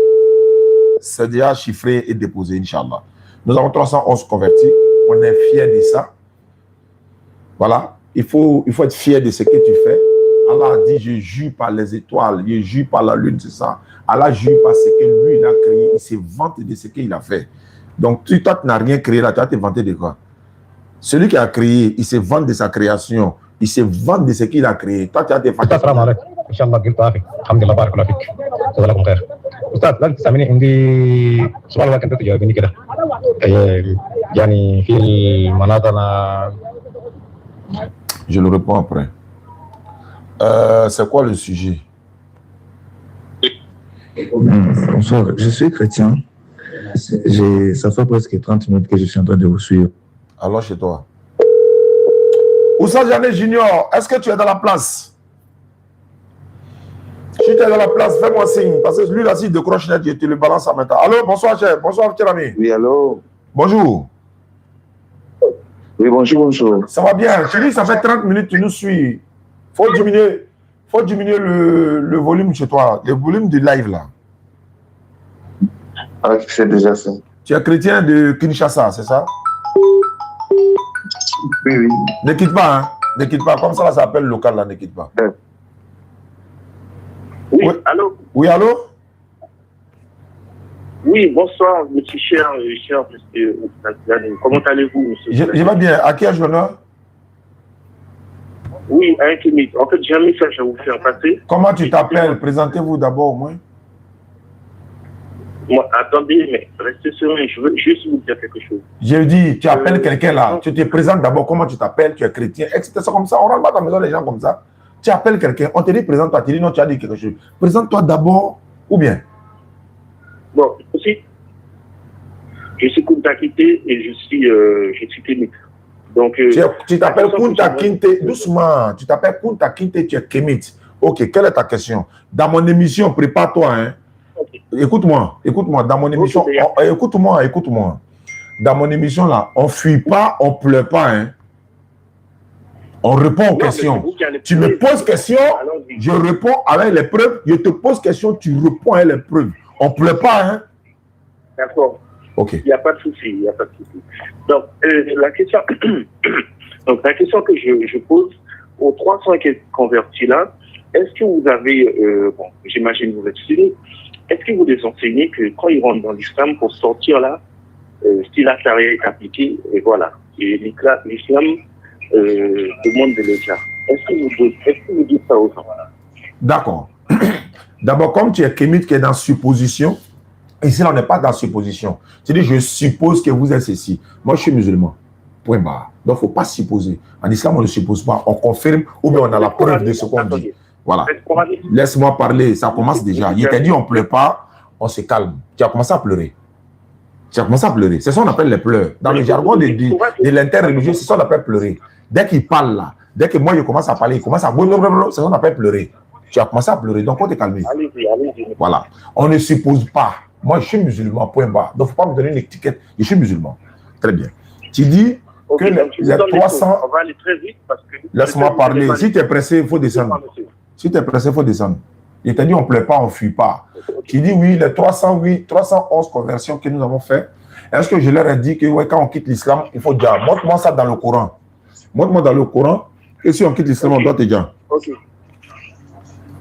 c'est déjà chiffré et déposé, Inch'Allah. Nous avons 311 convertis. On est fiers de ça. Voilà. Il faut être fier de ce que tu fais. Allah a dit, je jure par les étoiles, je jure par la lune, c'est ça. Allah jure par ce que lui, il a créé. Il se vante de ce qu'il a fait. Donc, toi, tu n'as rien créé là, tu vas te vanter de quoi? Celui qui a créé, il se vante de sa création. Il se vante de ce qu'il a créé. Toi, tu vas te vanter. السلام عليكم ان شاء الله قلت اخي الحمد لله بارك الله فيك جزاك الله خير استاذ لا تسامحني عندي سؤال واحد انت تجاوبني كده يعني في المناطق Je le réponds après. C'est quoi le sujet? Bonsoir, je suis chrétien. Ça fait presque 30 minutes que je suis en train de vous suivre. Alors chez toi. Oussa Jané Junior, est-ce que tu es dans la place? Si tu es dans la place, fais-moi signe. Parce que lui là, s'il décroche net, je te le balance en même temps. Allô, bonsoir cher. Bonsoir cher ami. Oui, allô. Bonjour. Oui, bonjour. Ça va bien. Tu dis ça fait 30 minutes que tu nous suis. Faut diminuer le volume chez toi. Le volume du live là. Ah, c'est déjà ça. Tu es chrétien de Kinshasa, c'est ça? Oui. Ne quitte pas, hein. Ne quitte pas. Comme ça, ça s'appelle local là, ne quitte pas. Oui, allô? Oui, allô? Oui, bonsoir, monsieur cher monsieur. Comment allez-vous, monsieur? Je vais bien. À qui ai-je l'honneur? Oui, à Intimide. En fait, j'ai un message à vous faire passer. Comment tu t'appelles? Présentez-vous d'abord au moins. Moi, attendez, mais restez serein, je veux juste vous dire quelque chose. J'ai dit, tu appelles quelqu'un là, tu te présentes d'abord, comment tu t'appelles, tu es chrétien, etc. C'est comme ça, on rentre pas dans la maison des gens comme ça. Tu appelles quelqu'un, on te dit présente-toi, tu dis non, tu as dit quelque chose. Présente-toi d'abord, ou bien? Bon, aussi, je suis Kunta Kinte et je suis kémite. Donc, tu t'appelles Kunta Kinte, doucement, tu t'appelles Kunta Kinte, tu es kémite. Ok, quelle est ta question? Dans mon émission, prépare-toi, hein. Écoute-moi, dans mon émission, écoute-moi. Dans mon émission là, on fuit pas, on pleure pas, hein. On répond aux questions. Tu me poses question, je réponds avec les preuves. Je te pose question, tu réponds avec les preuves. On pleure pas, hein. D'accord. Ok. Il n'y a pas de souci, Donc, la question que je pose aux 300 convertis là, est-ce que vous avez, j'imagine que vous êtes suivis, est-ce que vous les enseignez que quand ils rentrent dans l'islam, pour sortir là, si la charia est appliquée, et voilà, et l'islam demande de le faire. Est-ce que vous dites ça aux gens? D'accord. D'abord, comme tu es kémite qui est dans supposition, ici là on n'est pas dans supposition. Tu dis je suppose que vous êtes ceci. Moi je suis musulman. Point barre. Donc il ne faut pas supposer. En islam on ne suppose pas. On confirme ou bien on a la preuve de ce qu'on dit. Voilà. Laisse-moi parler. Ça commence déjà. Il t'a dit on ne pleure pas, on se calme. Tu as commencé à pleurer. C'est ça qu'on appelle les pleurs. Dans le jargon de l'interreligieux, c'est ça qu'on appelle pleurer. Dès qu'il parle là, dès que moi je commence à parler, il commence à... C'est ça qu'on appelle pleurer. Tu as commencé à pleurer, donc on te calme. Allez-y. Voilà. On ne suppose pas. Moi, je suis musulman, point barre. Donc, il ne faut pas me donner une étiquette. Je suis musulman. Très bien. Tu dis que les 300... On va aller très vite parce que... Laisse-moi parler. Si tu es pressé, il faut descendre. Si tu es pressé, il faut descendre. Il t'a dit on ne pleure pas, on ne fuit pas. Tu dis oui, les 311 conversions que nous avons fait. Est-ce que je leur ai dit que ouais, quand on quitte l'islam, il faut dire, montre-moi ça dans le Coran. Montre-moi dans le Coran que si on quitte l'islam, on doit te dire.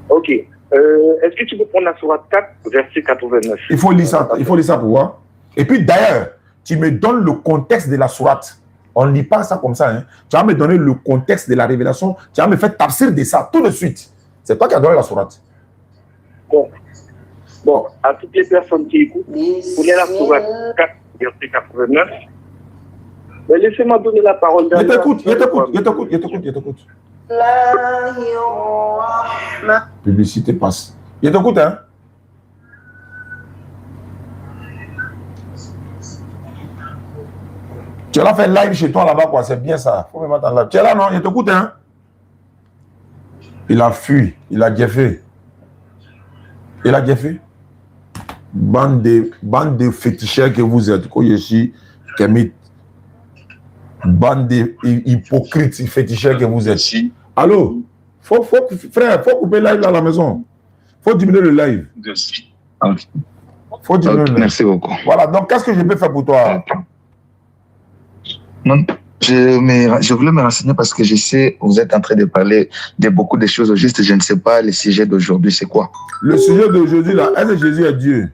Ok. Est-ce que tu peux prendre la sourate 4, verset 89? Il faut lire ça pour voir. Et puis d'ailleurs, tu me donnes le contexte de la sourate. On ne lit pas ça comme ça. Hein. Tu vas me donner le contexte de la révélation. Tu vas me faire tafsir de ça tout de suite. C'est toi qui as donné la sourate. Bon, à toutes les personnes qui écoutent, prenez la sourate 4, verset 89. Mais laissez-moi donner la parole. Je t'écoute. Publicité passe. Je t'écoute, hein. Tu as fait live chez toi là-bas, quoi. C'est bien ça. Faut me mettre en live. Tu es là, non? Je t'écoute, hein. Il a fui. Il a déjà fait. Bande de féticheurs que vous êtes. Quand je suis kémite. Bande d'hypocrites féticheurs que vous êtes. Allô? Frère, faut couper le live à la maison. Faut diminuer le live. Faut diminuer le live. Merci beaucoup. Voilà, donc qu'est-ce que je peux faire pour toi? Non, je voulais me renseigner parce que je sais, vous êtes en train de parler de beaucoup de choses. Juste, je ne sais pas le sujet d'aujourd'hui, c'est quoi? Le sujet d'aujourd'hui, là, est-ce que Jésus est Dieu?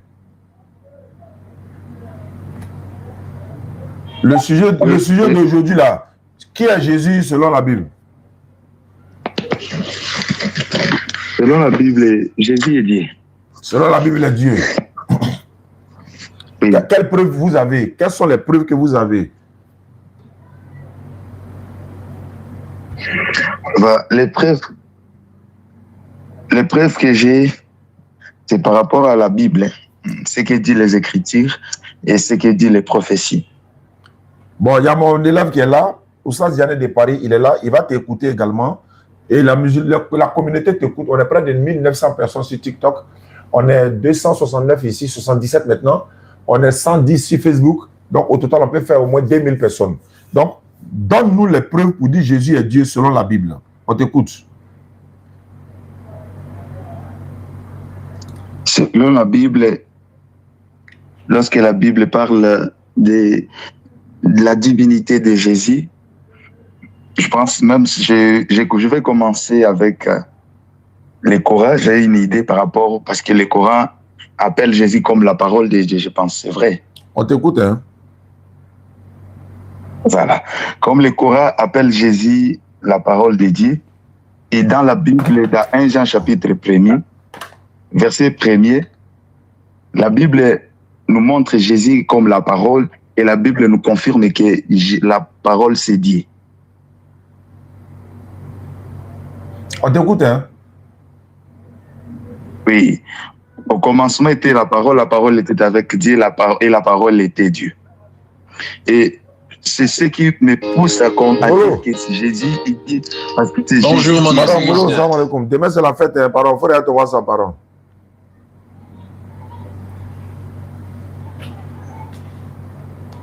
Le sujet d'aujourd'hui, là, qui est Jésus selon la Bible? Selon la Bible, Jésus est Dieu. Selon la Bible, il est Dieu. Oui. Quelles preuves vous avez? Quelles sont les preuves que vous avez Les preuves que j'ai, c'est par rapport à la Bible, ce que dit les Écritures et ce que dit les prophéties. Bon, il y a mon élève qui est là, Oustaz Yanné de Paris, il est là, il va t'écouter également. Et la communauté t'écoute. On est près de 1900 personnes sur TikTok. On est 269 ici, 77 maintenant. On est 110 sur Facebook. Donc, au total, on peut faire au moins 2000 personnes. Donc, donne-nous les preuves pour dire Jésus est Dieu selon la Bible. On t'écoute. Selon la Bible, lorsque la Bible parle de la divinité de Jésus, je pense même, je vais commencer avec le Coran. J'ai une idée par rapport, parce que le Coran appelle Jésus comme la parole de Dieu, je pense, c'est vrai. On t'écoute, hein? Voilà. Comme le Coran appelle Jésus la parole de Dieu, et dans la Bible, dans 1 Jean chapitre 1er, verset 1er, la Bible nous montre Jésus comme la parole, et la Bible nous confirme que la parole c'est Dieu. On t'écoute, hein? Oui. Au commencement était la parole était avec Dieu, et la parole était Dieu. Et c'est ce qui me pousse à dire que c'est Jésus est Dieu. Parce que c'est bonjour, mon nom. Demain, c'est la fête, hein, pardon. Il faut te voir ça, pardon.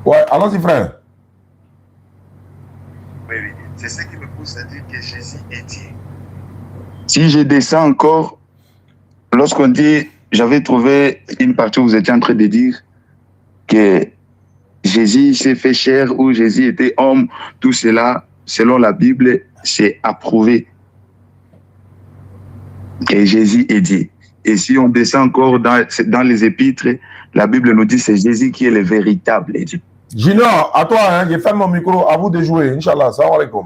Ouais, allons-y, frère. Oui, oui. C'est ce qui me pousse à dire que Jésus est Dieu. Si je descends encore, lorsqu'on dit, j'avais trouvé une partie où vous étiez en train de dire que Jésus s'est fait chair ou Jésus était homme, tout cela, selon la Bible, c'est approuvé que Jésus est Dieu. Et si on descend encore dans les épîtres, la Bible nous dit que c'est Jésus qui est le véritable Dieu. Junior, à toi, hein, je ferme mon micro, à vous de jouer, Inch'Allah, salam alaikum.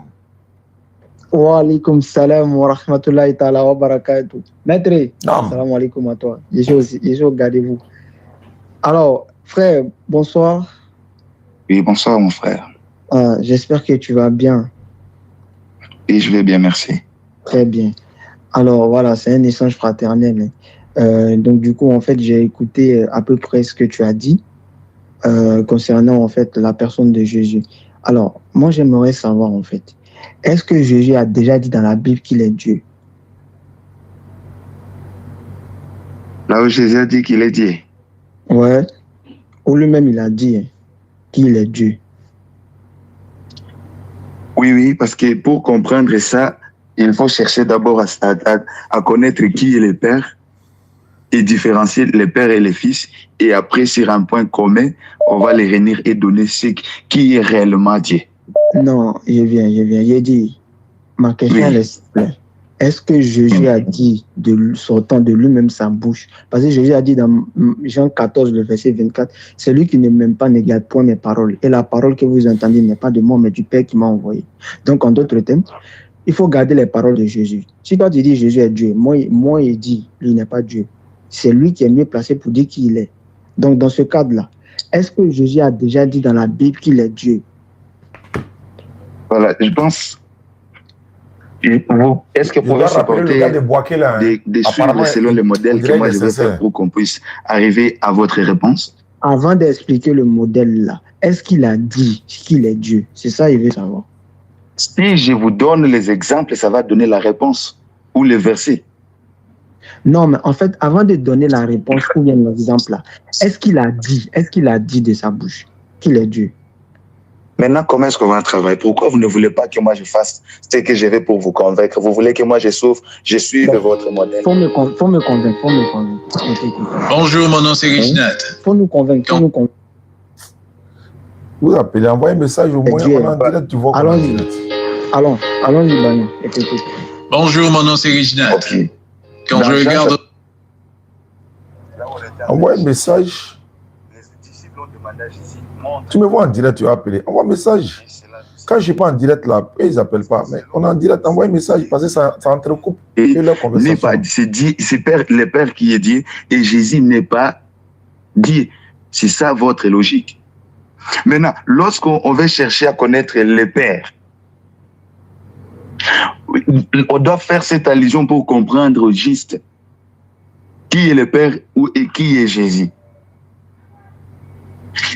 Wa alaikum salam wa rahmatullahi ta'ala wa barakatuh. Maître, salam alaikum à toi. Je suis au gardez-vous. Alors, frère, bonsoir. Oui, bonsoir, mon frère. J'espère que tu vas bien. Oui, je vais bien, merci. Très bien. Alors, voilà, c'est un échange fraternel. Donc, du coup, en fait, j'ai écouté à peu près ce que tu as dit concernant, en fait, la personne de Jésus. Alors, moi, j'aimerais savoir, en fait, est-ce que Jésus a déjà dit dans la Bible qu'il est Dieu? Là où Jésus a dit qu'il est Dieu. Ouais. Ou lui-même, il a dit qu'il est Dieu. Oui, oui, parce que pour comprendre ça, il faut chercher d'abord à connaître qui est le Père et différencier le Père et le Fils. Et après, sur un point commun, on va les réunir et donner qui est réellement Dieu. Non, je viens. J'ai dit, ma question est simple. Est-ce que Jésus a dit, sortant de lui-même sa bouche, parce que Jésus a dit dans Jean 14, le verset 24, celui qui ne m'aime pas ne garde point mes paroles. Et la parole que vous entendez n'est pas de moi, mais du Père qui m'a envoyé. Donc, en d'autres termes, il faut garder les paroles de Jésus. Si toi tu dis Jésus est Dieu, moi il dit, il n'est pas Dieu. C'est lui qui est mieux placé pour dire qui il est. Donc, dans ce cadre-là, est-ce que Jésus a déjà dit dans la Bible qu'il est Dieu? Voilà, je pense. Est-ce que vous pouvez supporter des suivre selon le modèle que moi je vais faire pour qu'on puisse arriver à votre réponse? Avant d'expliquer le modèle là, est-ce qu'il a dit qu'il est Dieu? C'est ça il veut savoir. Si je vous donne les exemples, ça va donner la réponse ou le verset. Non, mais en fait, avant de donner la réponse ou bien l'exemple là, est-ce qu'il a dit de sa bouche qu'il est Dieu? Maintenant, comment est-ce qu'on va travailler? Pourquoi vous ne voulez pas que moi je fasse ce que je vais pour vous convaincre? Vous voulez que moi je suive votre modèle? Faut me convaincre. Bonjour, mon nom c'est Reginald. Faut nous convaincre. Vous appelez, envoyez un message au moins, on en direct, tu vois. Allons-y, Bani. Bonjour, mon nom c'est Reginald. Okay. Quand je regarde... Envoie un message. Tu me vois en direct, tu vas appeler. Envoie un message. Quand je ne suis pas en direct là, ils n'appellent pas. Mais on est en direct, envoie un message parce que ça entrecoupe leur conversation. C'est le Père qui est Dieu et Jésus n'est pas Dieu. C'est ça votre logique. Maintenant, lorsqu'on va chercher à connaître le Père, On doit faire cette allusion pour comprendre juste qui est le Père et qui est Jésus.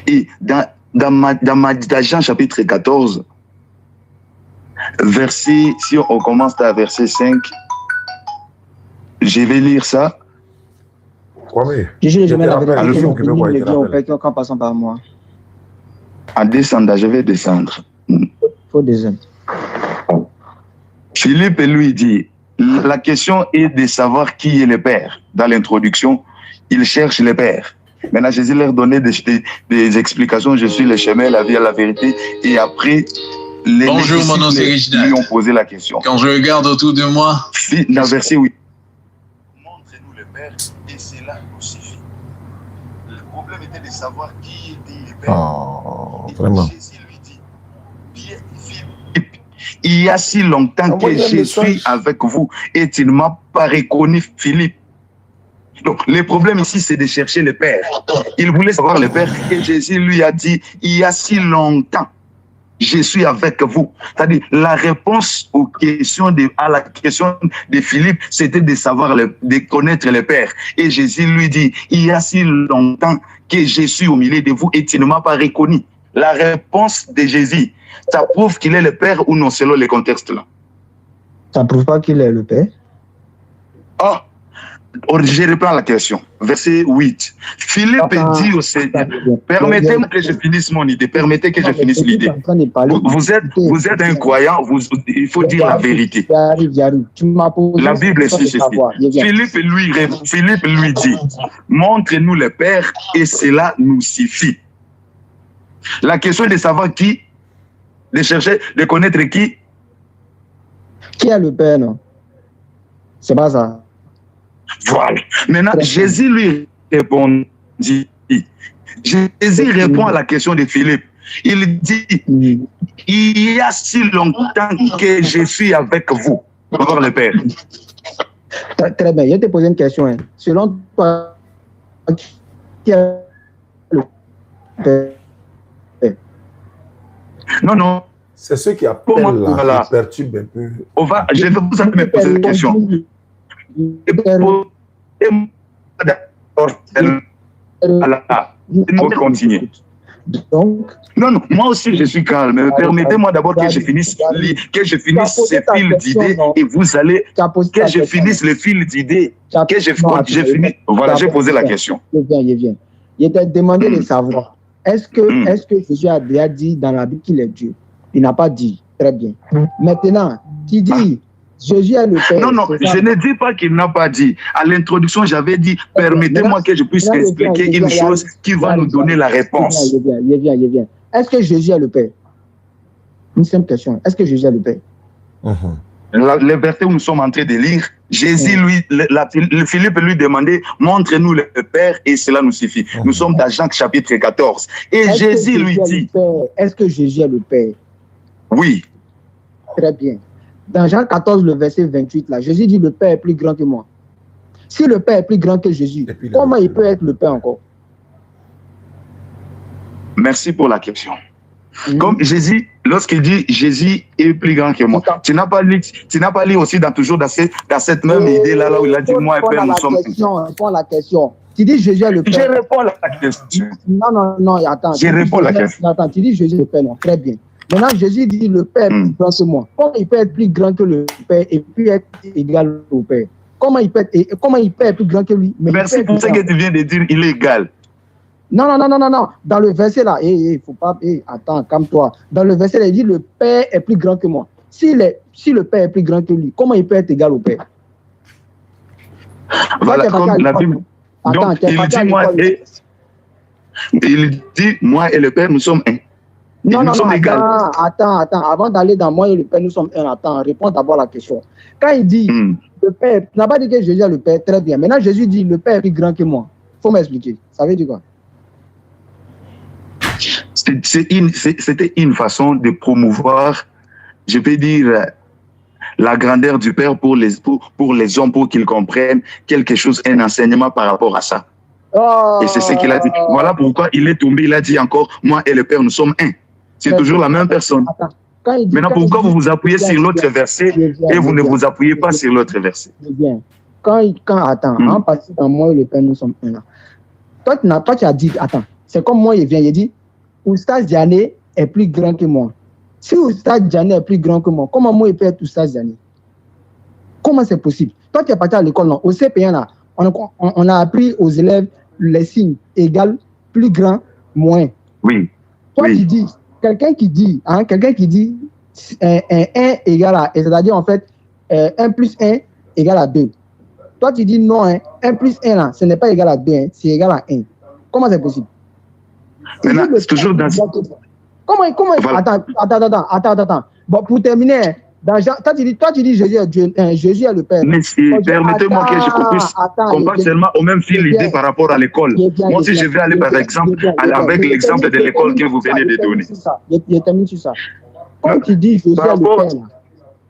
Et dans Jean chapitre 14, verset, si on commence à verset 5, je vais lire ça. Je mets la vérité en passant par moi. En descendant, je vais descendre. Faut descendre. Philippe lui dit, la question est de savoir qui est le Père. Dans l'introduction, il cherche le Père. Maintenant, Jésus leur donnait des explications. Je suis le chemin, la vie et la vérité. Et après, les disciples lui ont posé la question. Quand je regarde autour de moi, dans verset 8. Montrez-nous le Père et cela nous suffit. Le problème était de savoir qui était le Père. Oh, vraiment. Jésus lui dit, Philippe, il y a si longtemps que je suis avec vous et tu ne m'as pas reconnu, Philippe. Donc, le problème ici, c'est de chercher le Père. Il voulait savoir le Père et Jésus lui a dit, il y a si longtemps, je suis avec vous. C'est-à-dire, la réponse à la question de Philippe, c'était de savoir, de connaître le Père. Et Jésus lui dit, il y a si longtemps que je suis au milieu de vous et tu ne m'as pas reconnu. La réponse de Jésus, ça prouve qu'il est le Père ou non, selon le contexte là? Ça prouve pas qu'il est le Père? Ah! Je reprends la question. Verset 8. Philippe dit au Seigneur, permettez-moi que je finisse mon idée. Permettez que je finisse l'idée. Vous êtes un croyant, il faut dire la vérité. La Bible est ceci. Philippe lui dit, montre-nous le Père et cela nous suffit. La question est de savoir qui, de chercher, de connaître qui. Qui est le Père, non? C'est pas ça. Voilà. Maintenant, Jésus lui répondit. Jésus répond à la question de Philippe. Il dit, il y a si longtemps que je suis avec vous, voir le Père. Très bien. Je vais te poser une question. Hein. Selon toi, qui est le Père? Non. C'est ceux qui appellent là, qui perturbent un peu. Je vais vous me poser une question. Continuer. Non, moi aussi je suis calme. Permettez-moi d'abord que je finisse ce fil d'idées et vous allez, que je finisse le fil d'idées, que je finisse. Voilà, j'ai posé la question. Je viens. Il t'a demandé de savoir, est-ce que Jésus a déjà dit dans la Bible qu'il est Dieu? Il n'a pas dit. Très bien. Maintenant, tu dis, Jésus est le Père. Non, je ne dis pas qu'il n'a pas dit. À l'introduction, j'avais dit, permettez-moi que je puisse expliquer une chose qui va nous donner la réponse. Je viens. Est-ce que Jésus est le Père? Une simple question. Est-ce que Jésus est le Père? Le verset où nous sommes en train de lire, Jésus, Philippe lui demandait, montre-nous le Père et cela nous suffit. Nous sommes dans Jean chapitre 14. Et Jésus lui dit, est-ce que Jésus est le Père? Oui. Très bien. Dans Jean 14, le verset 28, là, Jésus dit, le Père est plus grand que moi. Si le Père est plus grand que Jésus, comment il peut être le Père encore? Merci pour la question. Comme Jésus, lorsqu'il dit Jésus est plus grand que moi, tu n'as pas lu aussi toujours dans cette même idée-là, là où il a dit moi et Père, nous sommes. Réponds la question. Tu dis Jésus est le Père. Je réponds à la question. Non, attends. Je réponds à la question. Attends, tu dis Jésus est le Père, non, très bien. Maintenant, Jésus dit le Père est plus grand que moi. Comment il peut être plus grand que le Père et puis être égal au Père? Comment il peut être plus grand que lui? Merci pour ce que tu viens de dire, il est égal. Non. Dans le verset là, faut pas. Attends, calme-toi. Dans le verset là, il dit le Père est plus grand que moi. Si le Père est plus grand que lui, comment il peut être égal au Père? Voilà, comme la Bible. Donc, il dit moi et le Père, nous sommes un. Non, attends. Avant d'aller dans moi et le Père, nous sommes un. Attends, réponds d'abord à la question. Quand il dit le Père, tu n'as pas dit que Jésus est le Père, très bien. Maintenant, Jésus dit le Père est plus grand que moi. Il faut m'expliquer. Ça veut dire quoi? C'était une façon de promouvoir, je peux dire, la grandeur du Père pour les hommes, pour qu'ils comprennent quelque chose, un enseignement par rapport à ça. Et c'est ce qu'il a dit. Voilà pourquoi il est tombé, il a dit encore, moi et le Père, nous sommes un. C'est toujours la même personne. Maintenant, pourquoi vous vous appuyez sur l'autre verset et vous ne vous appuyez pas sur l'autre verset? Bien. Attends, en passant dans moi et le Père, nous sommes un là. Toi, tu as dit, attends, c'est comme moi, il vient, il dit, Oustaz Diané est plus grand que moi. Si Oustaz Diané est plus grand que moi, comment moi, il peut être Oustaz Diané? Comment c'est possible? Toi, tu es parti à l'école, non? Au CP1, là, on a appris aux élèves les signes égal, plus grand, moins. Oui. Toi, tu dis, quelqu'un qui dit 1 égale à, c'est-à-dire en fait, 1 plus 1 égale à 2. Toi, tu dis non, 1 plus 1, là, ce n'est pas égal à 2, c'est égal à 1. Comment c'est possible? Maintenant, c'est toujours dans... Comment voilà. Attends. Bon, pour terminer, toi, tu dis Jésus est Dieu, Jésus est le Père. Mais permettez-moi que je puisse comprendre seulement au même fil l'idée par rapport à l'école. Moi aussi, je vais aller par exemple avec l'exemple de l'école que vous venez de donner. Je termine sur ça. Comme tu dis Jésus est le Père, là.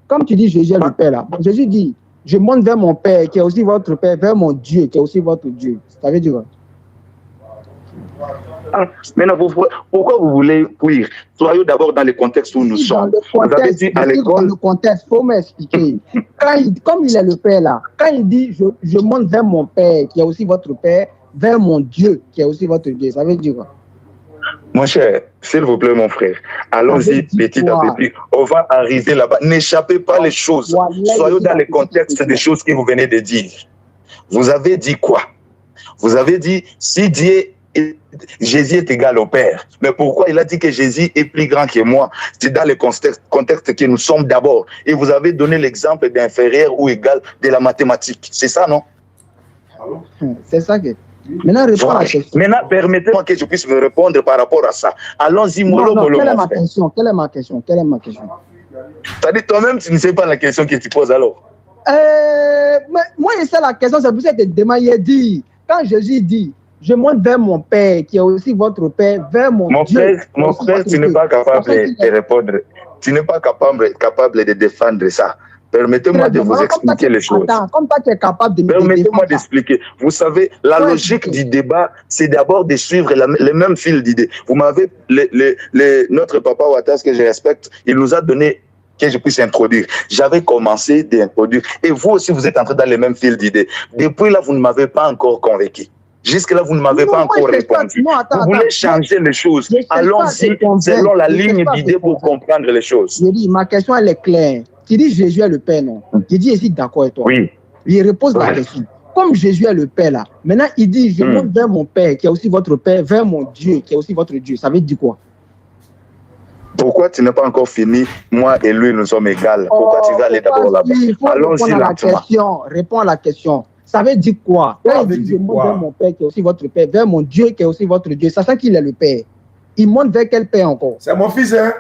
Comme tu dis Jésus est le Père, là. Jésus dit, je monte vers mon Père, qui est aussi votre Père, vers mon Dieu, qui est aussi votre Dieu. Ça veut dire quoi? Maintenant, pourquoi vous voulez fuir? Soyons d'abord dans le contexte où nous sommes. Vous avez dit à l'école... Dans le contexte, il faut m'expliquer. Comme il est le Père là, quand il dit je monte vers mon Père, qui est aussi votre Père, vers mon Dieu, qui est aussi votre Dieu, ça veut dire quoi? Mon cher, s'il vous plaît, mon frère, allons-y petit à petit. On va arriver là-bas. N'échappez pas les choses. Soyons dans le contexte des choses que vous venez de dire. Vous avez dit quoi? Vous avez dit, si Jésus est égal au Père. Mais pourquoi il a dit que Jésus est plus grand que moi? C'est dans le contexte que nous sommes d'abord. Et vous avez donné l'exemple d'inférieur ou égal de la mathématique. C'est ça, non? C'est ça que... Maintenant, réponds à la question. Maintenant, permettez-moi que je puisse me répondre par rapport à ça. Allons-y, mollo. Quelle est ma question? C'est-à-dire, toi-même, tu ne sais pas la question que tu poses alors. Moi, je sais la question, c'est pour ça que je dit. Quand Jésus dit, je monte vers mon Père, qui est aussi votre Père, vers mon Dieu. Mon frère, tu n'es pas capable de répondre. Tu n'es pas capable de défendre ça. Permettez-moi de vous expliquer les choses. Attends, comme toi, tu es capable de me Permettez-moi d'expliquer. Vous savez, la logique du débat, c'est d'abord de suivre le même fil d'idées. Vous m'avez, notre papa Ouattas, que je respecte, il nous a donné que je puisse introduire. J'avais commencé d'introduire. Et vous aussi, vous êtes entré dans le même fil d'idées. Depuis là, vous ne m'avez pas encore convaincu. Jusque-là, vous ne m'avez pas encore répondu. Vous voulez changer les choses. Allons-y selon la ligne d'idées pour comprendre les choses. Je dis, ma question, elle est claire. Tu dis Jésus est le Père, non? Je dis ici d'accord avec toi. Oui. Il repose la question. Comme Jésus est le Père là, maintenant il dit je monte vers mon Père qui est aussi votre Père, vers mon Dieu qui est aussi votre Dieu. Ça veut dire quoi? Pourquoi tu n'as pas encore fini? Moi et lui, nous sommes égales. Pourquoi tu vas aller d'abord là-bas? Allons-y lentement. Réponds à la question. Ça veut dire quoi? Quand il dit je monte vers mon Père qui est aussi votre Père, vers mon Dieu qui est aussi votre Dieu, sachant qu'il est le Père. Il monte vers quel Père encore? C'est mon fils, hein?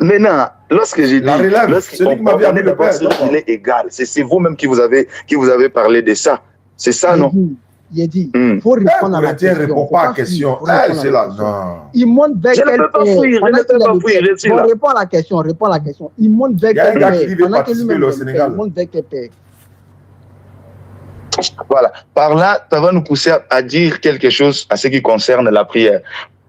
Maintenant, lorsque j'ai dit, il est égal, c'est vous-même qui vous avez parlé de ça. C'est ça, non? Il a dit, il faut répondre à la question. Ne réponds pas à la question. C'est là, non. Il monte vers quel Père? Je ne peux pas fuir, je suis là. Réponds à la question, Il monte vers quel Père? Pendant que lui-même, il monte vers quel Père? Voilà. Par là, ça va nous pousser à dire quelque chose à ce qui concerne la prière.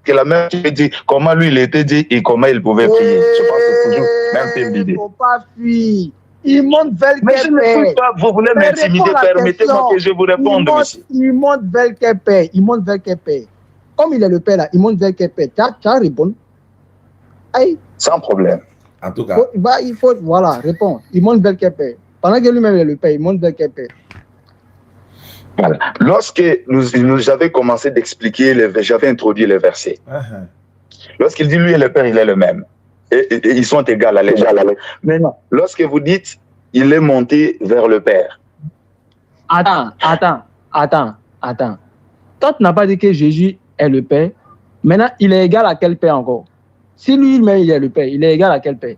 Que la même dit comment lui il était dit et comment il pouvait prier. Je pense que c'est toujours même thème d'idée. Il ne faut pas fuir. Il monte vers quel Père? Mais je ne peux pas, vous voulez m'intimider, permettez-moi que je vous réponde, monsieur. Il monte vers quel Père? Il monte vers quel Père? Comme il est le Père là, il monte vers quel Père? Tu as répondu? Sans problème. En tout cas. Il faut, voilà, réponds. Il monte vers quel Père? Pendant que lui-même est le Père, il monte vers quel Père? Voilà. Lorsque j'avais commencé d'expliquer, j'avais introduit les versets. Lorsqu'il dit lui et le Père, il est le même. Et ils sont égaux à l'égal. Maintenant, lorsque vous dites il est monté vers le Père. Attends. Toi, tu n'as pas dit que Jésus est le Père. Maintenant, il est égal à quel Père encore? Si lui-même il est le Père, il est égal à quel Père?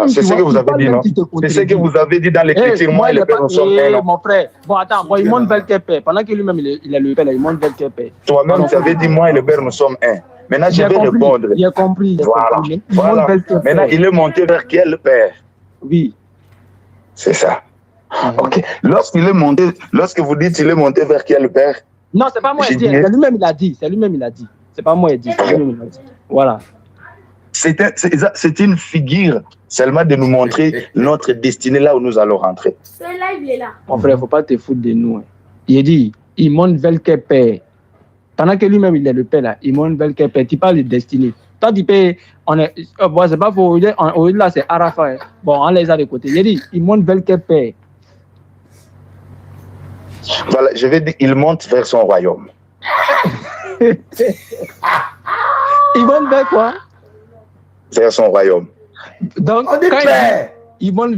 C'est ce que vous avez dit, non? C'est ce que vous avez dit dans l'écriture. Moi, le Père, nous sommes un. Mon frère, bon, attends, il monte vers quel Père? Pendant que lui-même, il est le Père, il monte vers quel Père? Toi-même, tu avais dit, moi et le Père, nous sommes un. Maintenant, je vais répondre. J'ai compris. Voilà. Maintenant, il est monté vers quel Père? Oui. C'est ça. Ok. Lorsque vous dites qu'il est monté vers quel Père? Non, c'est pas moi qui ai dit. C'est lui-même, il a dit. C'est pas moi qui ai dit. Voilà. C'est une figure seulement de nous montrer notre destinée là où nous allons rentrer. Ce live est là. Mon frère, il ne faut pas te foutre de nous. Hein. Il dit, il montre vers quel père. Pendant que lui-même, il est le père là, il montre vers quel père. Tu parles de destinée. Toi, tu peux, on est, bon, c'est pas faux, là, c'est Arafat. Hein. Bon, on les a de côté. Il dit, il montre vers quel père. Voilà, je vais dire, il monte vers son royaume. Il monte vers quoi? Vers son royaume. Donc, quand il monte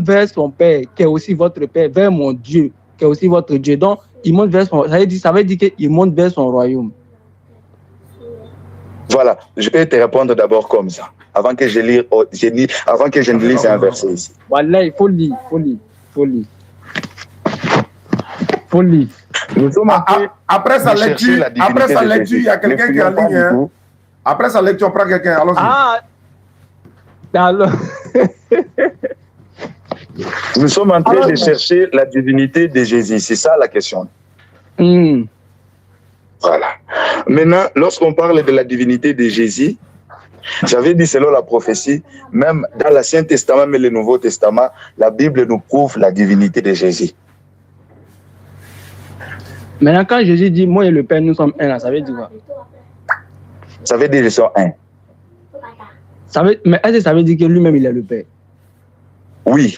vers son père, qui est aussi votre père, vers mon Dieu, qui est aussi votre Dieu. Donc, il monte vers son, ça veut dire qu'il monte vers son royaume. Voilà, je vais te répondre d'abord comme ça, avant que je ne lise un verset ici. Voilà, il faut lire. Nous sommes après sa lecture, il y a quelqu'un qui est en ligne. Hein. Après sa lecture, on prend quelqu'un. Allons-y. Ah, alors. Nous sommes en train de chercher la divinité de Jésus. C'est ça la question. Voilà. Maintenant, lorsqu'on parle de la divinité de Jésus, j'avais dit selon la prophétie, même dans l'Ancien Testament mais le Nouveau Testament, la Bible nous prouve la divinité de Jésus. Maintenant, quand Jésus dit, moi et le Père, nous sommes un, là, ça veut dire quoi? Ça veut dire qu'ils sont un. Mais est-ce que ça veut dire que lui-même, il est le Père? Oui.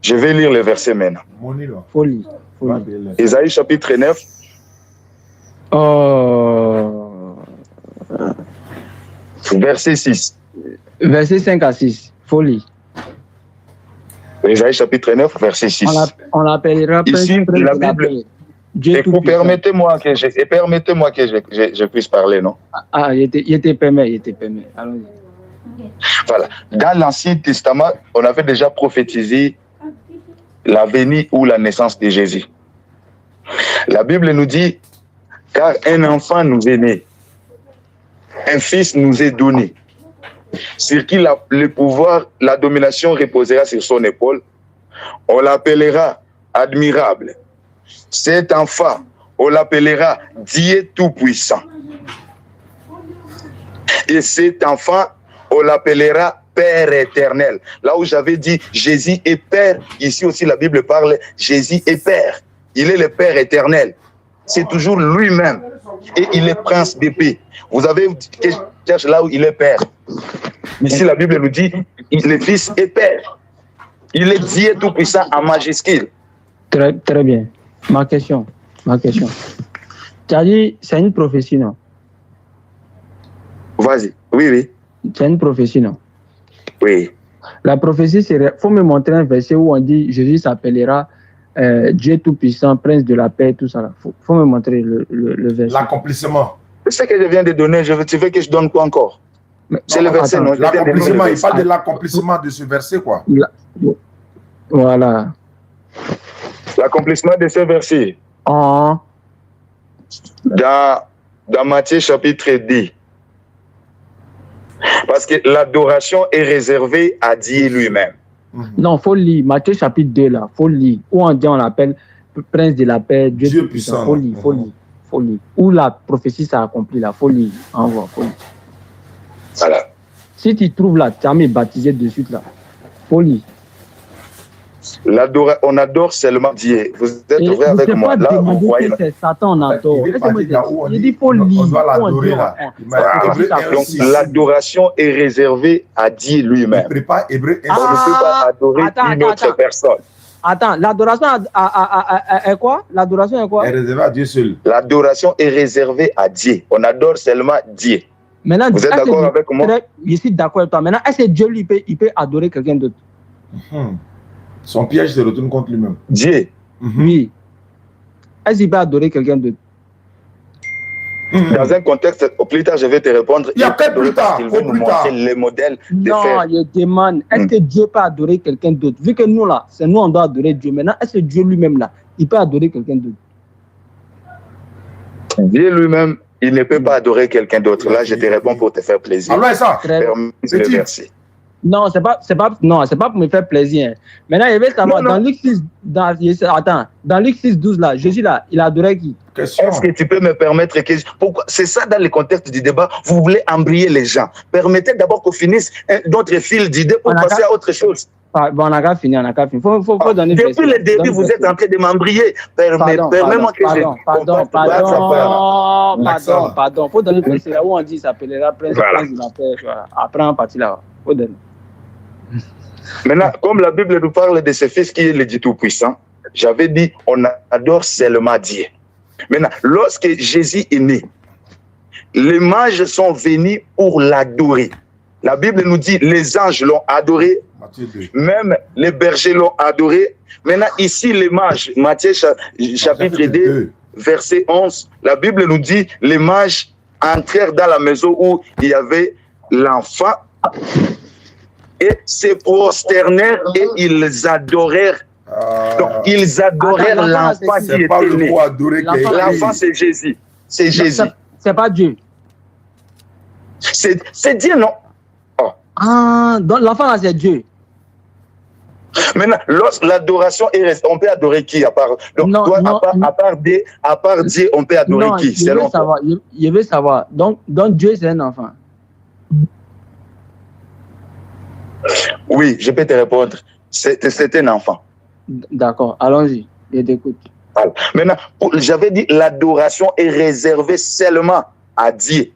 Je vais lire le verset maintenant. Folie. Ésaïe chapitre 9. Verset 6. Verset 5 à 6. Folie. Ésaïe chapitre 9, verset 6. On l'appellera ici, la Bible. Permettez-moi que je puisse parler, non? Ah, il était permis. Allons-y. Voilà. Dans l'Ancien Testament, on avait déjà prophétisé la venue ou la naissance de Jésus. La Bible nous dit, car un enfant nous est né, un fils nous est donné, sur qui le pouvoir, la domination reposera sur son épaule. On l'appellera admirable. Cet enfant, on l'appellera Dieu Tout-Puissant. Et cet enfant, on l'appellera Père éternel. Là où j'avais dit Jésus est Père, ici aussi la Bible parle Jésus est Père. Il est le Père éternel. C'est toujours lui-même. Et il est prince de paix. Vous avez que je cherche là où il est Père. Ici la Bible nous dit le Fils est Père. Il est Dieu Tout-Puissant en majuscule. Très, très bien. Ma question. Tu as dit, c'est une prophétie, non? Vas-y. Oui. C'est une prophétie, non? Oui. La prophétie, il faut me montrer un verset où on dit Jésus s'appellera Dieu Tout-Puissant, Prince de la paix, tout ça. Il faut me montrer le verset. L'accomplissement. C'est ce que je viens de donner. Tu veux que je donne quoi encore? C'est le verset, non? L'accomplissement, il parle de l'accomplissement de ce verset, quoi. Voilà. L'accomplissement de ce verset. Dans Matthieu chapitre 10. Parce que l'adoration est réservée à Dieu lui-même. Non, il faut lire. Matthieu chapitre 2, là. Il faut lire. Où on l'appelle Prince de la paix, Dieu puissant. Faut lire. Où la prophétie s'est accomplie, là. Faut lire. Faut lire. Voilà. Si tu trouves là, tu as mis baptisé de suite, là. Faut lire. On adore seulement Dieu. Vous êtes vrai avec moi. Là, vous voyez. C'est Satan, on adore. Il dit faut lire. Donc, l'adoration est réservée à Dieu lui-même. On ne peut pas adorer une autre personne. Attends, l'adoration est quoi? L'adoration est quoi? Elle est réservée à Dieu seul. L'adoration est réservée à Dieu. On adore seulement Dieu. Maintenant, vous êtes d'accord avec moi? Je suis d'accord avec toi. Maintenant, est-ce que Dieu lui il peut adorer quelqu'un d'autre? Son piège se retourne contre lui-même. Dieu. Oui. Est-ce qu'il peut adorer quelqu'un d'autre? Dans un contexte, plus tard, je vais te répondre. Il y a peut-être plus tard. Il veut nous montrer les modèles de faire. Non, je demande, est-ce que Dieu peut adorer quelqu'un d'autre? Vu que nous, là, c'est nous, on doit adorer Dieu. Maintenant, est-ce que Dieu lui-même, là, il peut adorer quelqu'un d'autre? Dieu lui-même, il ne peut pas adorer quelqu'un d'autre. Là, je te réponds pour te faire plaisir. Alors, ça. Le verset. Non, c'est pas pour me faire plaisir. Maintenant, il veut savoir, dans Luc 6, dans Luc 6, 12, là, Jésus, là, il adorait qui? Est-ce que tu peux me permettre que... Pourquoi? C'est ça dans le contexte du débat, vous voulez embrayer les gens. Permettez d'abord qu'on finisse notre fil d'idées pour passer à autre chose. Bon, on n'a qu'à finir, Faut donner... Depuis le début, vous êtes en train de m'embrayer. Permets-moi que Pardon. Faut donner le là où on dit il s'appellera Prince de la paix. Après, on partit là. Faut donner. Maintenant, comme la Bible nous parle de ce fils qui est le Dieu Tout-Puissant, j'avais dit, on adore seulement Dieu. Maintenant, lorsque Jésus est né, les mages sont venus pour l'adorer. La Bible nous dit, les anges l'ont adoré, même les bergers l'ont adoré. Maintenant, ici, les mages, Matthieu chapitre 2, verset 11, la Bible nous dit, les mages entrèrent dans la maison où il y avait l'enfant et se prosternèrent et ils adorèrent. Donc, ils adorèrent l'enfant qui était né. L'enfant, c'est Jésus. C'est Jésus. C'est pas Dieu. C'est Dieu, non? Oh. Ah, donc l'enfant, là, c'est Dieu. Maintenant, lorsque l'adoration est restée, on peut adorer qui à part, donc, non, toi, à part Dieu, on peut adorer qui? Je veux savoir. Donc Dieu, c'est un enfant. Oui, je peux te répondre. C'est un enfant. D'accord, allons-y. Je t'écoute. Voilà. Maintenant, j'avais dit l'adoration est réservée seulement à Dieu.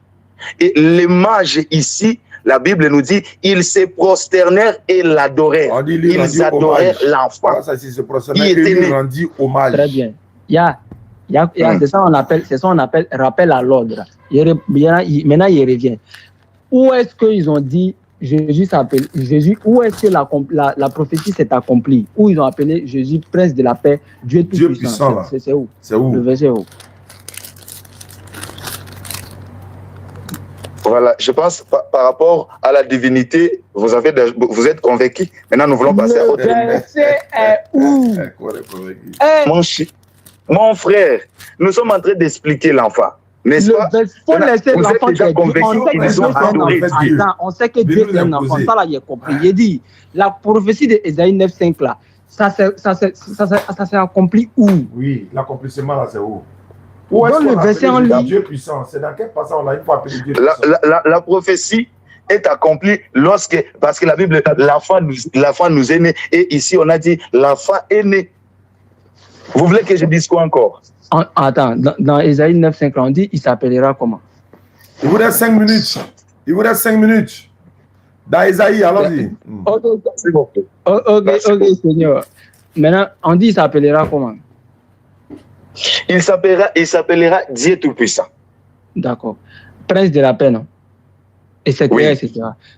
Et les mages ici, la Bible nous dit, ils se prosternèrent et l'adorèrent. Ils adorèrent l'enfant. Il était rendu hommage. Très bien. C'est ça on appelle rappel à l'ordre. Maintenant, il revient. Où est-ce qu'ils ont dit Jésus s'appelle Jésus? Où est-ce que la prophétie s'est accomplie? Où ils ont appelé Jésus prince de la paix, Dieu Tout-Puissant? C'est où? C'est où? Le verset où? Voilà, je pense par rapport à la divinité, vous êtes convaincus. Maintenant, nous voulons passer à autre chose. Le verset est où? Mon frère, nous sommes en train d'expliquer l'enfant. N'est-ce pas? Faut laisser l'enfant déjà convaincu qu'ils ont adoré Dieu. On sait que Dieu est un enfant. Ça, là, il est compris. Il dit, la prophétie d'Ésaïe 9:5, là, ça s'est accompli où? Oui, l'accomplissement, là, c'est où? Où est-ce le verset en ligne? Dieu puissant. C'est dans quel passage on a une fois appelé Dieu puissant? La prophétie est accomplie parce que la Bible, l'enfant nous est né. Et ici, on a dit, l'enfant est né. Vous voulez que je dise quoi encore? Attends, dans Ésaïe 9:5, on dit, il s'appellera comment? Il vous reste 5 minutes. Dans Ésaïe, allons-y. Ok, Seigneur. Maintenant, on dit, il s'appellera comment? Il s'appellera Dieu Tout-Puissant. D'accord. Prince de la paix, non? Etc.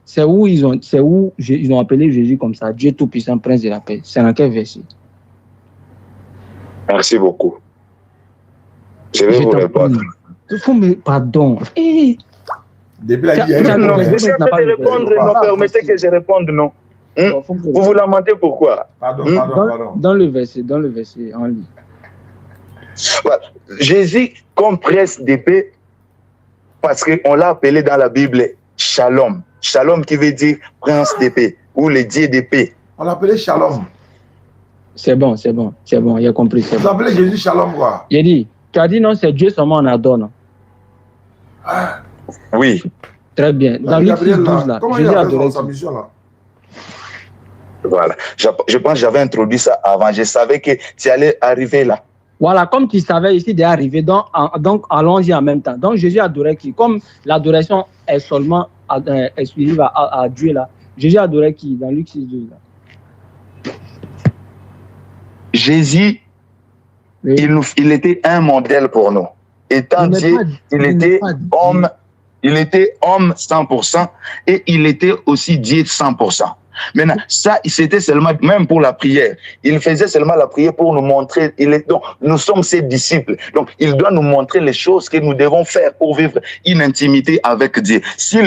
C'est où ils ont appelé Jésus comme ça, Dieu Tout-Puissant, Prince de la paix. C'est dans quel verset? Merci beaucoup. Je vais vous répondre. Pardon. Non, permettez que je réponde, non. Vous vous lamentez pourquoi? Pardon. Dans le verset, en lit. Voilà. Jésus comme prince de paix, parce qu'on l'a appelé dans la Bible Shalom. Shalom qui veut dire prince de paix, ou le Dieu de paix. On l'a appelé Shalom. C'est bon, il a compris. Vous appelez Jésus Shalom, quoi? Il dit, tu as dit non, c'est Dieu seulement on adore, non? Oui. Très bien. Dans Luc 6:12, là, Jésus a adoré sa mission, là. Voilà. Je pense que j'avais introduit ça avant. Je savais que tu allais arriver là. Voilà, comme tu savais ici d'arriver, donc allons-y en même temps. Donc Jésus adorait qui? Comme l'adoration est seulement exclusive à Dieu, là, Jésus adorait qui dans Luc 6:12, là? Jésus, oui. il était un modèle pour nous. Étant Dieu, il était homme 100% et il était aussi Dieu 100%. Maintenant, ça, c'était seulement, même pour la prière, il faisait seulement la prière pour nous montrer, donc, nous sommes ses disciples, donc il doit nous montrer les choses que nous devons faire pour vivre une intimité avec Dieu. Si